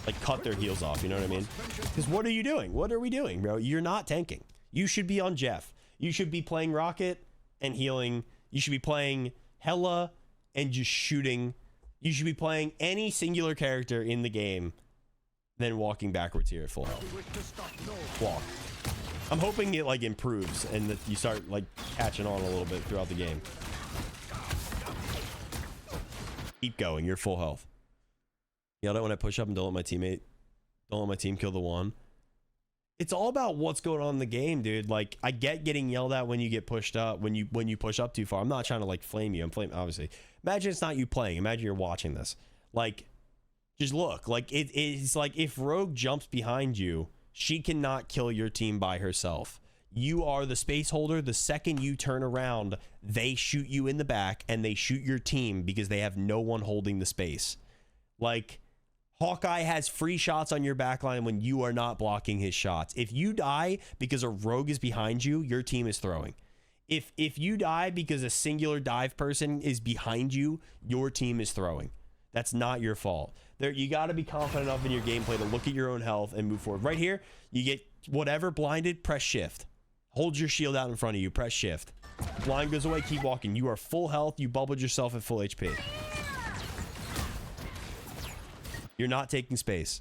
Like, cut their heels off, you know what I mean? Because what are you doing? What are we doing, bro? You're not tanking. You should be on Jeff. You should be playing Rocket and healing. You should be playing Hella and just shooting. You should be playing any singular character in the game, then walking backwards here at full health. Walk. I'm hoping it like improves and that you start like catching on a little bit throughout the game. Keep going. You're full health. Yeah, I don't want to push up and don't let my team kill the one. It's all about what's going on in the game, dude. Like, I get getting yelled at when you get pushed up, when you push up too far. I'm not trying to like flame you. I'm flaming, obviously. Imagine it's not you playing. Imagine you're watching this. Like, just look. Like, it's like if Rogue jumps behind you, she cannot kill your team by herself. You are the space holder. The second you turn around, they shoot you in the back and they shoot your team because they have no one holding the space. Like, Hawkeye has free shots on your backline when you are not blocking his shots. If you die because a rogue is behind you, your team is throwing. If you die because a singular dive person is behind you, your team is throwing. That's not your fault. You got to be confident enough in your gameplay to look at your own health and move forward. Right here, you get whatever blinded, press shift. Hold your shield out in front of you, press shift. Blind goes away, keep walking. You are full health. You bubbled yourself at full HP. You're not taking space.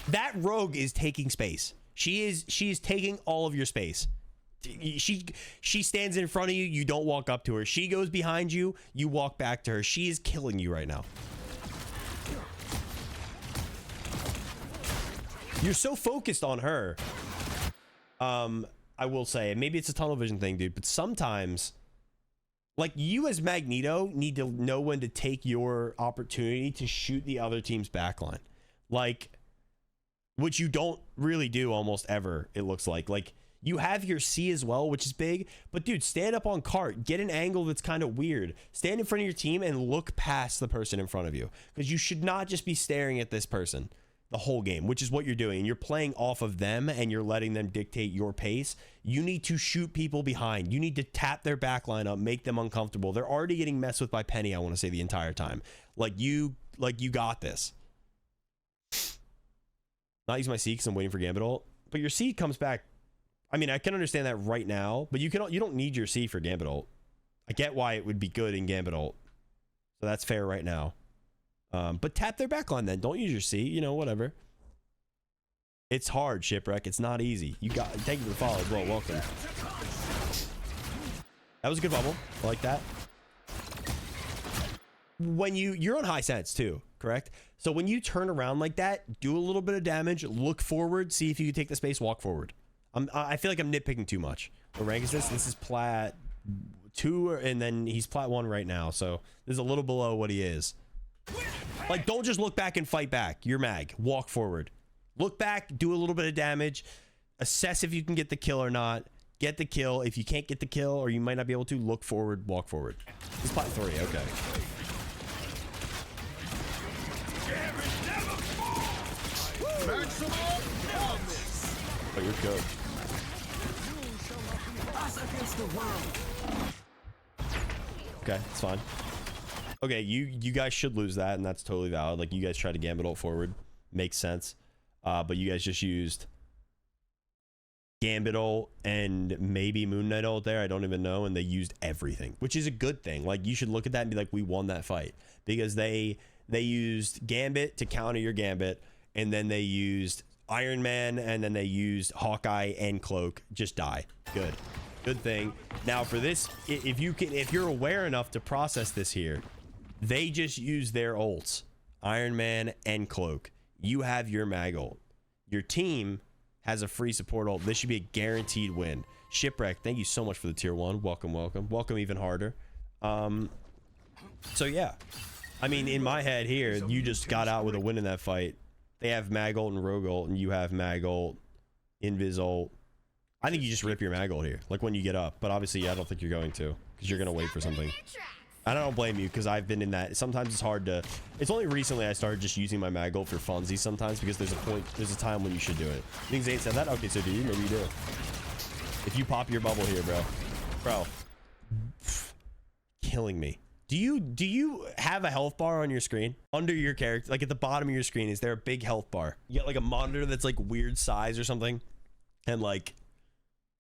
That rogue is taking space. She is taking all of your space. She stands in front of you, you don't walk up to her. She goes behind you, you walk back to her. She is killing you right now. You're so focused on her. I will say, maybe it's a tunnel vision thing, dude, but sometimes, like, you as Magneto need to know when to take your opportunity to shoot the other team's backline. Like, which you don't really do almost ever, it looks like. Like, you have your C as well, which is big, but dude, stand up on cart, get an angle that's kind of weird. Stand in front of your team and look past the person in front of you, because you should not just be staring at this person the whole game, which is what you're doing. You're playing off of them and you're letting them dictate your pace. You need to shoot people behind. You need to tap their backline up, make them uncomfortable. They're already getting messed with by Penny, I want to say, the entire time. Like you got this. Not using my C because I'm waiting for Gambit ult, but your C comes back. I mean, I can understand that right now, but you don't need your C for Gambit ult. I get why it would be good in Gambit ult, so that's fair right now. But tap their backline then. Don't use your C. You know, whatever. It's hard, Shipwreck. It's not easy. You got. Thank you for the follow as well. Welcome. That was a good bubble. I like that. When you're on high sense too, correct? So when you turn around like that, do a little bit of damage, look forward, see if you can take the space, walk forward. I feel like I'm nitpicking too much. What rank is this? This is plat 2, and then he's plat 1 right now. So this is a little below what he is. Like, don't just look back and fight back. You're mag. Walk forward. Look back, do a little bit of damage, assess if you can get the kill or not. Get the kill. If you can't get the kill, or you might not be able to, look forward, walk forward. This is plat 3. Okay. Oh, you're good. Okay, it's fine. Okay, you guys should lose that, and that's totally valid. Like, you guys try to gambit ult forward. Makes sense. But you guys just used Gambit ult and maybe Moon Knight ult there. I don't even know. And they used everything, which is a good thing. Like, you should look at that and be like, we won that fight. Because they used Gambit to counter your Gambit. And then they used Iron Man, and then they used Hawkeye and Cloak. Just die. Good thing. Now for this, if you're aware enough to process this here, they just use their ults, Iron Man and Cloak. You have your mag ult. Your team has a free support ult. This should be a guaranteed win. Shipwreck, thank you so much for the tier 1. Welcome even harder. So yeah, I mean, in my head here, you just got out with a win in that fight. They have mag ult and rogue ult, and you have mag ult, invis ult. I think you just rip your mag ult here, like when you get up. But obviously, I don't think you're going to, because you're going to wait for something. I don't blame you, because I've been in that. Sometimes it's hard to... It's only recently I started just using my mag ult for funsies sometimes, because there's a time when you should do it. I think Zane said that. Okay, so do you? Maybe you do. If you pop your bubble here, bro. Killing me. Do you have a health bar on your screen? Under your character, like at the bottom of your screen, is there a big health bar? You get like a monitor that's like weird size or something, and like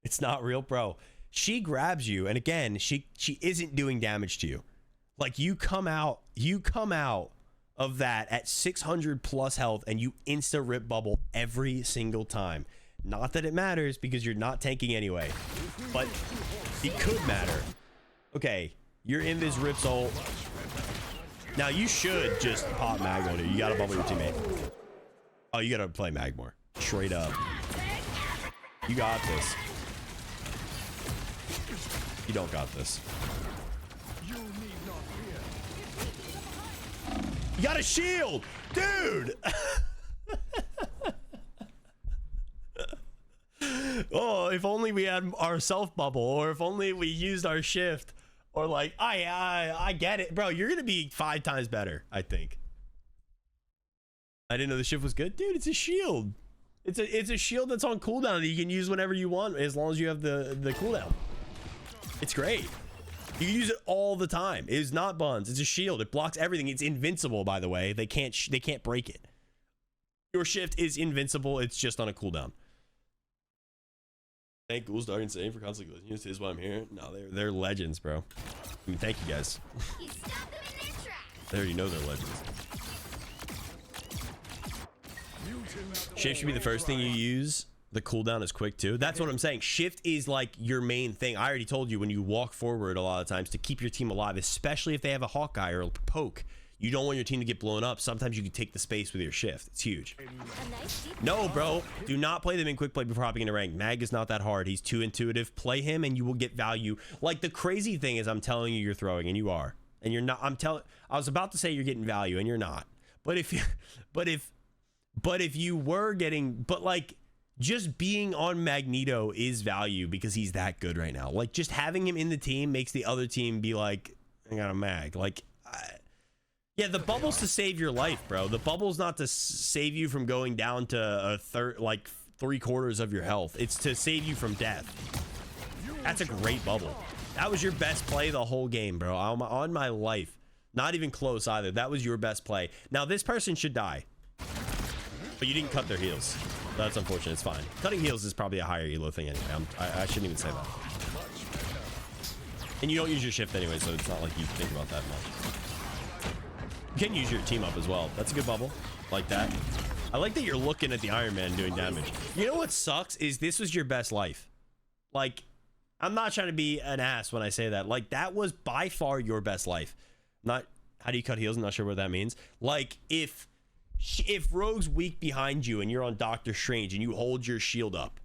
it's not real, bro. She grabs you, and again, she isn't doing damage to you. Like, you come out of that at 600 plus health, and you insta rip bubble every single time. Not that it matters, because you're not tanking anyway, but it could matter. Okay. Your invis rips ult. Now you should just pop mag on it. You gotta bubble your teammate. Oh, you gotta play mag more. Straight up. You got this. You don't got this. You got a shield, dude. Oh, if only we had our self bubble, or if only we used our shift. Or like, I get it, bro. You're gonna be 5 times better, I think. I didn't know the shift was good, dude. It's a shield. It's a shield that's on cooldown that you can use whenever you want, as long as you have the cooldown. It's great. You can use it all the time. It is not buns. It's a shield. It blocks everything. It's invincible, by the way. They can't break it. Your shift is invincible. It's just on a cooldown. Thank Ghoulz, Dark, and Insane for constantly listening. This is why I'm here. No, they're legends, bro. I mean, thank you guys. They already know they're legends. Shift should be the first thing you use. The cooldown is quick too. That's what I'm saying. Shift is like your main thing. I already told you, when you walk forward a lot of times to keep your team alive, especially if they have a Hawkeye or a poke. You don't want your team to get blown up. Sometimes you can take the space with your shift. It's huge. No, bro. Do not play them in quick play before hopping into rank. Mag is not that hard. He's too intuitive. Play him and you will get value. Like, the crazy thing is, I'm telling you, you're throwing, and you are. And you're not. I was about to say you're getting value, and you're not. But if you were getting, like, just being on Magneto is value, because he's that good right now. Like, just having him in the team makes the other team be like, I got a mag. Like, yeah, the bubble's to save your life, bro. The bubble's not to save you from going down to a third, like 3/4 of your health. It's to save you from death. That's a great bubble. That was your best play the whole game, bro. On my life. Not even close either. That was your best play. Now, this person should die, but you didn't cut their heals. That's unfortunate. It's fine. Cutting heals is probably a higher elo thing anyway. I shouldn't even say that. And you don't use your shift anyway, so it's not like you think about that much. You can use your team up as well. That's a good bubble. Like that. I like that you're looking at the Iron Man doing damage. You know what sucks is this was your best life. Like, I'm not trying to be an ass when I say that. Like, that was by far your best life. Not, how do you cut heals? I'm not sure what that means. Like, if Rogue's weak behind you and you're on Doctor Strange and you hold your shield up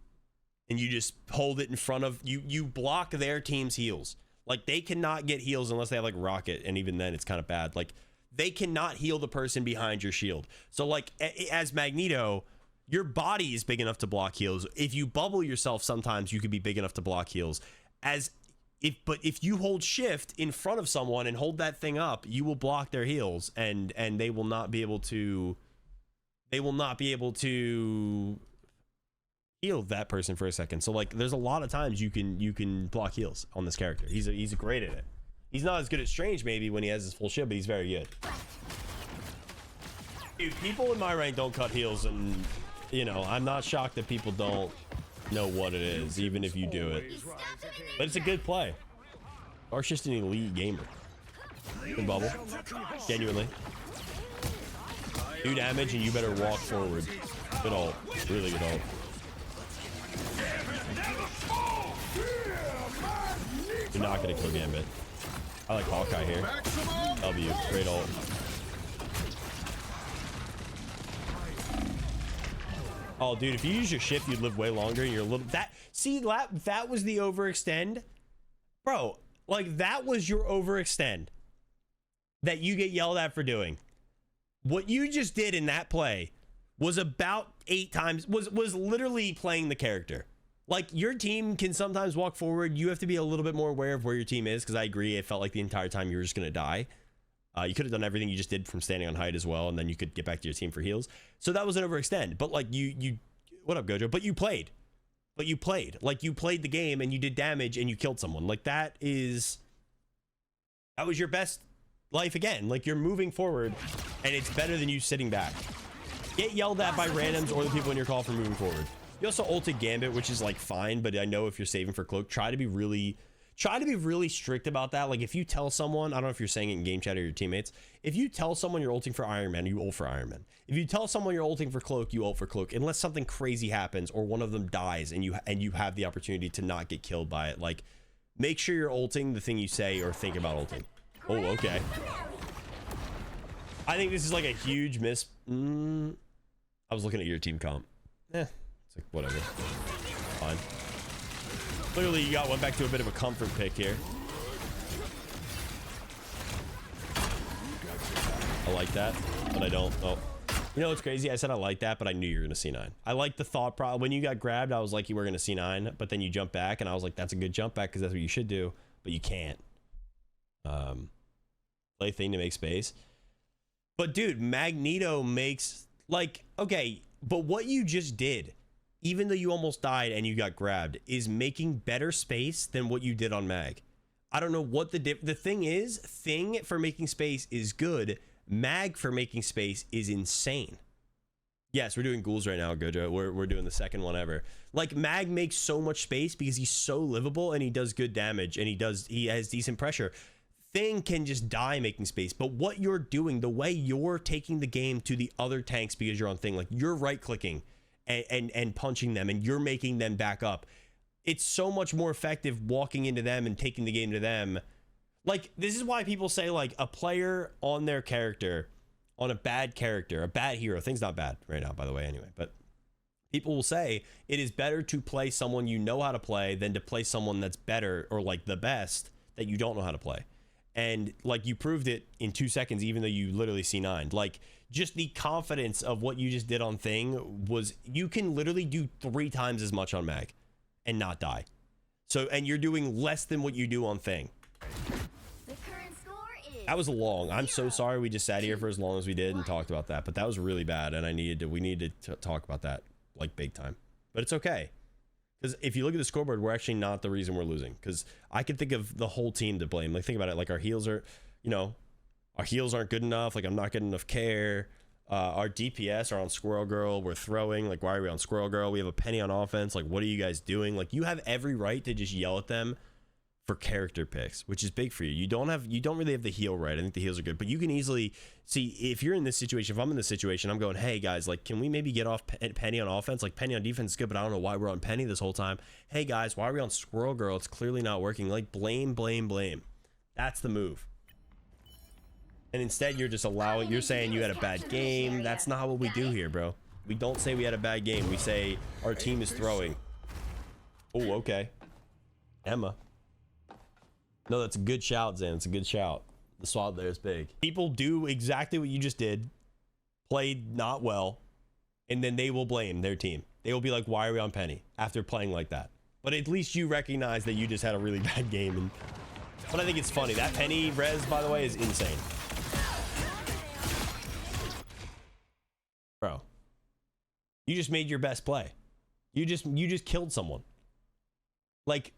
and you just hold it in front of you, you block their team's heals. Like, they cannot get heals unless they have like Rocket, and even then it's kind of bad. Like, they cannot heal the person behind your shield. So like, as Magneto, your body is big enough to block heals. If you bubble yourself, sometimes you could be big enough to block heals. But if you hold shift in front of someone and hold that thing up, you will block their heals, and they will not be able to heal that person for a second. So like, there's a lot of times you can block heals on this character. He's great at it. He's not as good at Strange maybe when he has his full shield, but he's very good. Dude, people in my rank don't cut heals, and you know, I'm not shocked that people don't know what it is, even if you do it. But it's a good play. Ar's just an elite gamer. Good bubble. Genuinely. Do damage and you better walk forward. Good ult. Really good ult. You're not gonna kill Gambit. I like Hawkeye here. W. Great ult. Oh, dude, if you use your shift, you'd live way longer. You're a little... That was the overextend. Bro, like, that was your overextend that you get yelled at for doing. What you just did in that play was about 8 times... Was literally playing the character. Like, your team can sometimes walk forward. You have to be a little bit more aware of where your team is, because I agree, it felt like the entire time you were just going to die. You could have done everything you just did from standing on height as well, and then you could get back to your team for heals. So that was an overextend. But like, you what up, Gojo? But you played. Like, you played the game, and you did damage, and you killed someone. Like, that was your best life again. Like, you're moving forward, and it's better than you sitting back. Get yelled at by randoms or the people in your call for moving forward. You also ulted Gambit, which is like fine, but I know if you're saving for Cloak, try to be really strict about that. Like, if you tell someone, I don't know if you're saying it in game chat or your teammates, if you tell someone you're ulting for Iron Man, you ult for Iron Man. If you tell someone you're ulting for Cloak, you ult for Cloak, unless something crazy happens or one of them dies and you have the opportunity to not get killed by it. Like, make sure you're ulting the thing you say or think about ulting. Oh, okay. I think this is like a huge miss. I was looking at your team comp. It's like, whatever. Fine. Clearly, you went back to a bit of a comfort pick here. I like that, but I don't. Oh, you know what's crazy? I said I like that, but I knew you were going to C9. I like the thought problem. When you got grabbed, I was like, you were going to C9, but then you jump back, and I was like, that's a good jump back because that's what you should do, but you can't. Play thing to make space. But dude, Magneto makes, like, okay, but what you just did, even though you almost died and you got grabbed, is making better space than what you did on Mag. I don't know what the thing is. Thing for making space is good. Mag for making space is insane. Yes, we're doing Ghoulz right now, Gojo. We're doing the second one ever. Like, Mag makes so much space because he's so livable and he does good damage and he has decent pressure. Thing can just die making space, but what you're doing, the way you're taking the game to the other tanks because you're on Thing, like you're right clicking and punching them and you're making them back up. It's so much more effective walking into them and taking the game to them. Like, this is why people say, like, a player on their character, on a bad character, a bad hero. Thing's not bad right now, by the way, anyway, but people will say it is better to play someone you know how to play than to play someone that's better or like the best that you don't know how to play. And like, you proved it in 2 seconds, even though you literally C9'd. Like, just the confidence of what you just did on Thing was, you can literally do 3 times as much on Mag and not die. So, and you're doing less than what you do on Thing. The current score is That was long. I'm so sorry we just sat here for as long as we did and talked about that, but that was really bad, and we needed to talk about that like big time. But it's okay. Because if you look at the scoreboard, we're actually not the reason we're losing. Because I can think of the whole team to blame. Like, think about it. Like, our heals are, you know, our heals aren't good enough. Like, I'm not getting enough care. Our DPS are on Squirrel Girl. We're throwing. Like, why are we on Squirrel Girl? We have a Penny on offense. Like, what are you guys doing? Like, you have every right to just yell at them for character picks, which is big for you. You don't really have the heal right. I think the heals are good, but you can easily see if you're in this situation. If I'm in this situation, I'm going, hey guys, like, can we maybe get off Penny on offense? Like, Penny on defense is good, but I don't know why we're on Penny this whole time. Hey guys, why are we on Squirrel Girl? It's clearly not working. Like, blame. That's the move. And instead you're just allowing, you're saying you had a bad game. That's not what we do here, bro. We don't say we had a bad game. We say our team is throwing. Oh, okay. Emma. No, that's a good shout, Zan. It's a good shout. The swat there is big. People do exactly what you just did. Played not well. And then they will blame their team. They will be like, why are we on Penny? After playing like that. But at least you recognize that you just had a really bad game. And but I think it's funny. That Penny res, by the way, is insane. Bro. You just made your best play. You just killed someone. Like,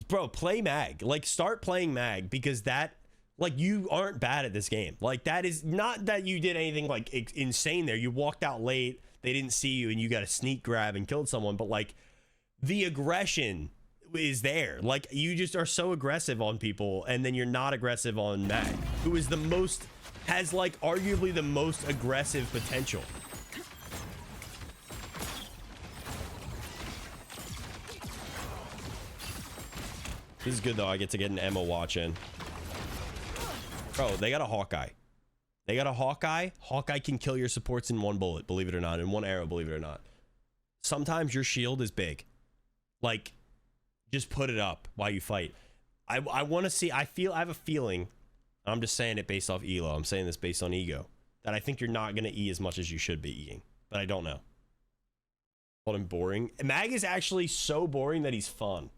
bro, play Mag. Like, start playing Mag, because that, like, you aren't bad at this game. Like, that is not that you did anything like insane there. You walked out late, they didn't see you, and you got a sneak grab and killed someone. But like, the aggression is there. Like, you just are so aggressive on people, and then you're not aggressive on Mag, who is the most, has like arguably the most aggressive potential. This is good though. I get to get an Emma watch in. Bro, they got a Hawkeye. They got a Hawkeye. Hawkeye can kill your supports in one bullet, believe it or not. In one arrow, believe it or not. Sometimes your shield is big. Like, just put it up while you fight. I want to see, I have a feeling, I'm just saying it based off elo. I'm saying this based on ego, that I think you're not going to E as much as you should be Eing. But I don't know. Called him boring. Mag is actually so boring that he's fun.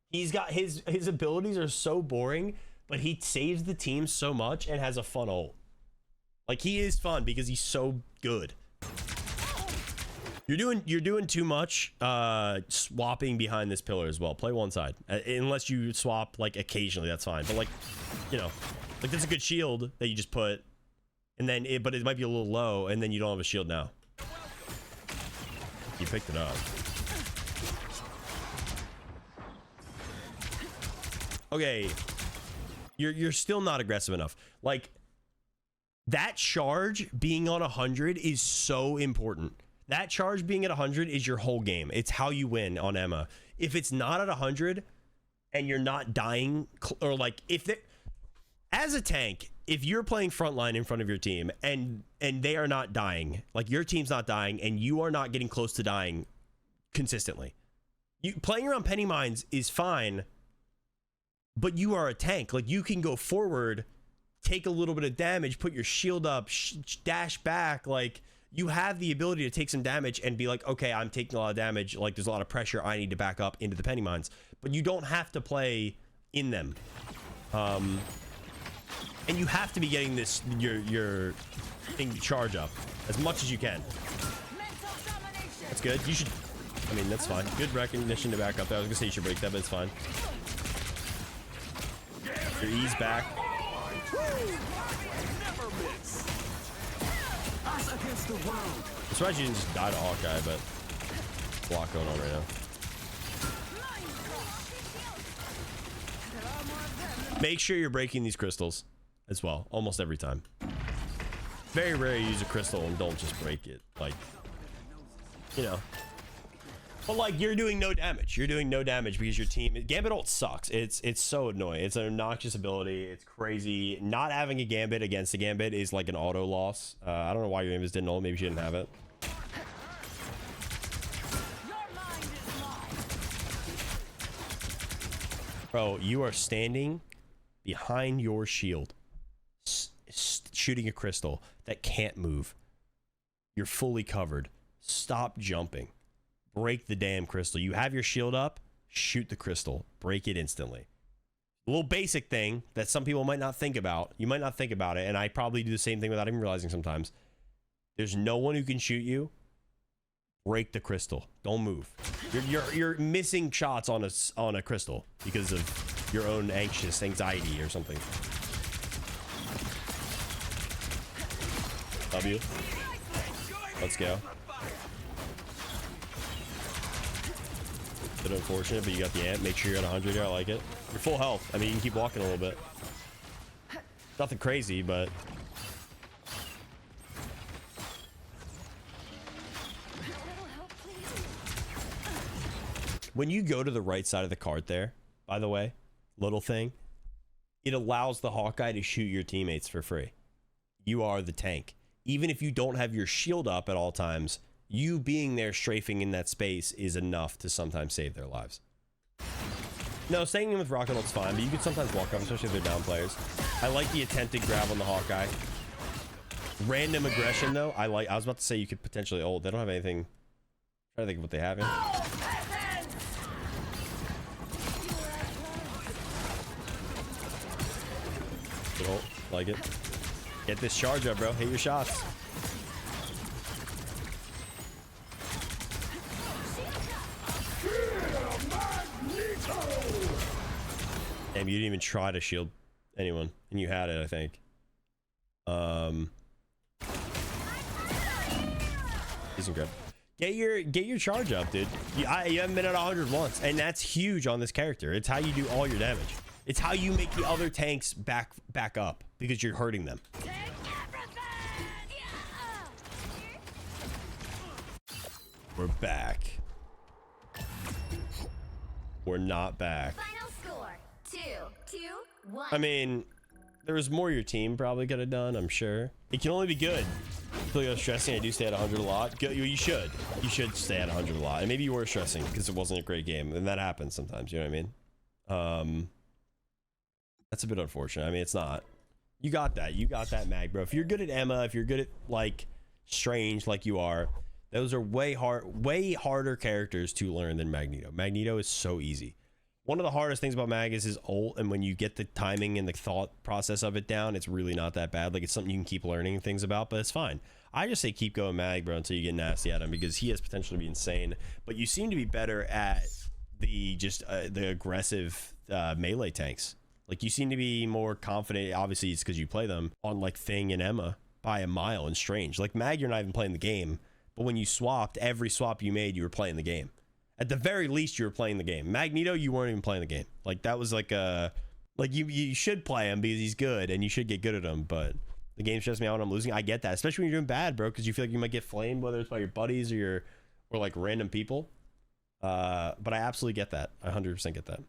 He's got his abilities are so boring, but he saves the team so much and has a fun ult. Like, he is fun because he's so good. You're doing too much swapping behind this pillar as well. Play one side. Unless you swap like occasionally, that's fine. But like, you know, like, that's a good shield that you just put, and then but it might be a little low, and then you don't have a shield now. You picked it up. Okay, you're still not aggressive enough. Like, that charge being on 100 is so important. That charge being at 100 is your whole game. It's how you win on Emma. If it's not at 100 and you're not dying, or like, if they, as a tank, if you're playing frontline in front of your team and they are not dying, like your team's not dying and you are not getting close to dying consistently, you playing around penny mines is fine. But you are a tank. Like, you can go forward, take a little bit of damage, put your shield up, dash back. Like, you have the ability to take some damage and be like, okay, I'm taking a lot of damage. Like, there's a lot of pressure. I need to back up into the penny mines. But you don't have to play in them. And you have to be getting this, your thing charge up as much as you can. That's good. You should, I mean, that's fine. Good recognition to back up there. I was gonna say you should break that, but it's fine. Your E's back. I'm surprised you didn't just die to Hawkeye, but there's a lot going on right now. Make sure you're breaking these crystals as well, almost every time. Very rare you use a crystal and don't just break it. Like, you know. But like, you're doing no damage. You're doing no damage because your team, Gambit ult sucks. It's so annoying. It's an obnoxious ability. It's crazy. Not having a Gambit against a Gambit is like an auto loss. I don't know why your Invis didn't ult. Maybe she didn't have it. Bro, you are standing behind your shield, shooting a crystal that can't move. You're fully covered. Stop jumping. Break the damn crystal. You have your shield up, shoot the crystal, break it instantly. A little basic thing that some people might not think about. You might not think about it, and I probably do the same thing without even realizing sometimes. There's no one who can shoot you. Break the crystal. Don't move. You're missing shots on a crystal because of your own anxiety or something. W. Let's go. Bit unfortunate, but you got the amp. Make sure you're at 100 here. I like it. You're full health. I mean, you can keep walking a little bit. Nothing crazy, but when you go to the right side of the cart there, by the way, little thing, it allows the Hawkeye to shoot your teammates for free. You are the tank. Even if you don't have your shield up at all times, you being there strafing in that space is enough to sometimes save their lives. No, staying in with Rocket Ult's fine, but you can sometimes walk up, especially if they're down players. I like the attempted grab on the Hawkeye. Random aggression, though. I was about to say you could potentially ult. They don't have anything. I'm trying to think of what they have here. Good ult. Like it. Get this charge up, bro. Hit your shots. Damn, you didn't even try to shield anyone, and you had it, I think. Isn't good. Get your charge up, dude. You haven't been at 100 once, and that's huge on this character. It's how you do all your damage. It's how you make the other tanks back up because you're hurting them. We're back. We're not back. Final score 2-2-1. I mean, there was more your team probably could have done, I'm sure. It can only be good. I feel like I was stressing. I do stay at 100 a lot. You should stay at 100 a lot. And maybe you were stressing because it wasn't a great game. And that happens sometimes, you know what I mean? That's a bit unfortunate. I mean, it's not. You got that. You got that, Mag, bro. If you're good at Emma, if you're good at, like, Strange like you are, those are way harder characters to learn than Magneto. Magneto is so easy. One of the hardest things about Mag is his ult, and when you get the timing and the thought process of it down, it's really not that bad. Like, it's something you can keep learning things about, but it's fine. I just say keep going Mag, bro, until you get nasty at him, because he has potential to be insane. But you seem to be better at the aggressive melee tanks. Like, you seem to be more confident. Obviously, it's because you play them on, like, Thing and Emma by a mile and Strange. Like, Mag, you're not even playing the game. But when you swapped, every swap you made, you were playing the game. At the very least, you were playing the game. Magneto, you weren't even playing the game. Like, that was like a... Like, you should play him because he's good, and you should get good at him, but the game stresses me out when I'm losing. I get that, especially when you're doing bad, bro, because you feel like you might get flamed, whether it's by your buddies or like, random people. But I absolutely get that. I 100% get that.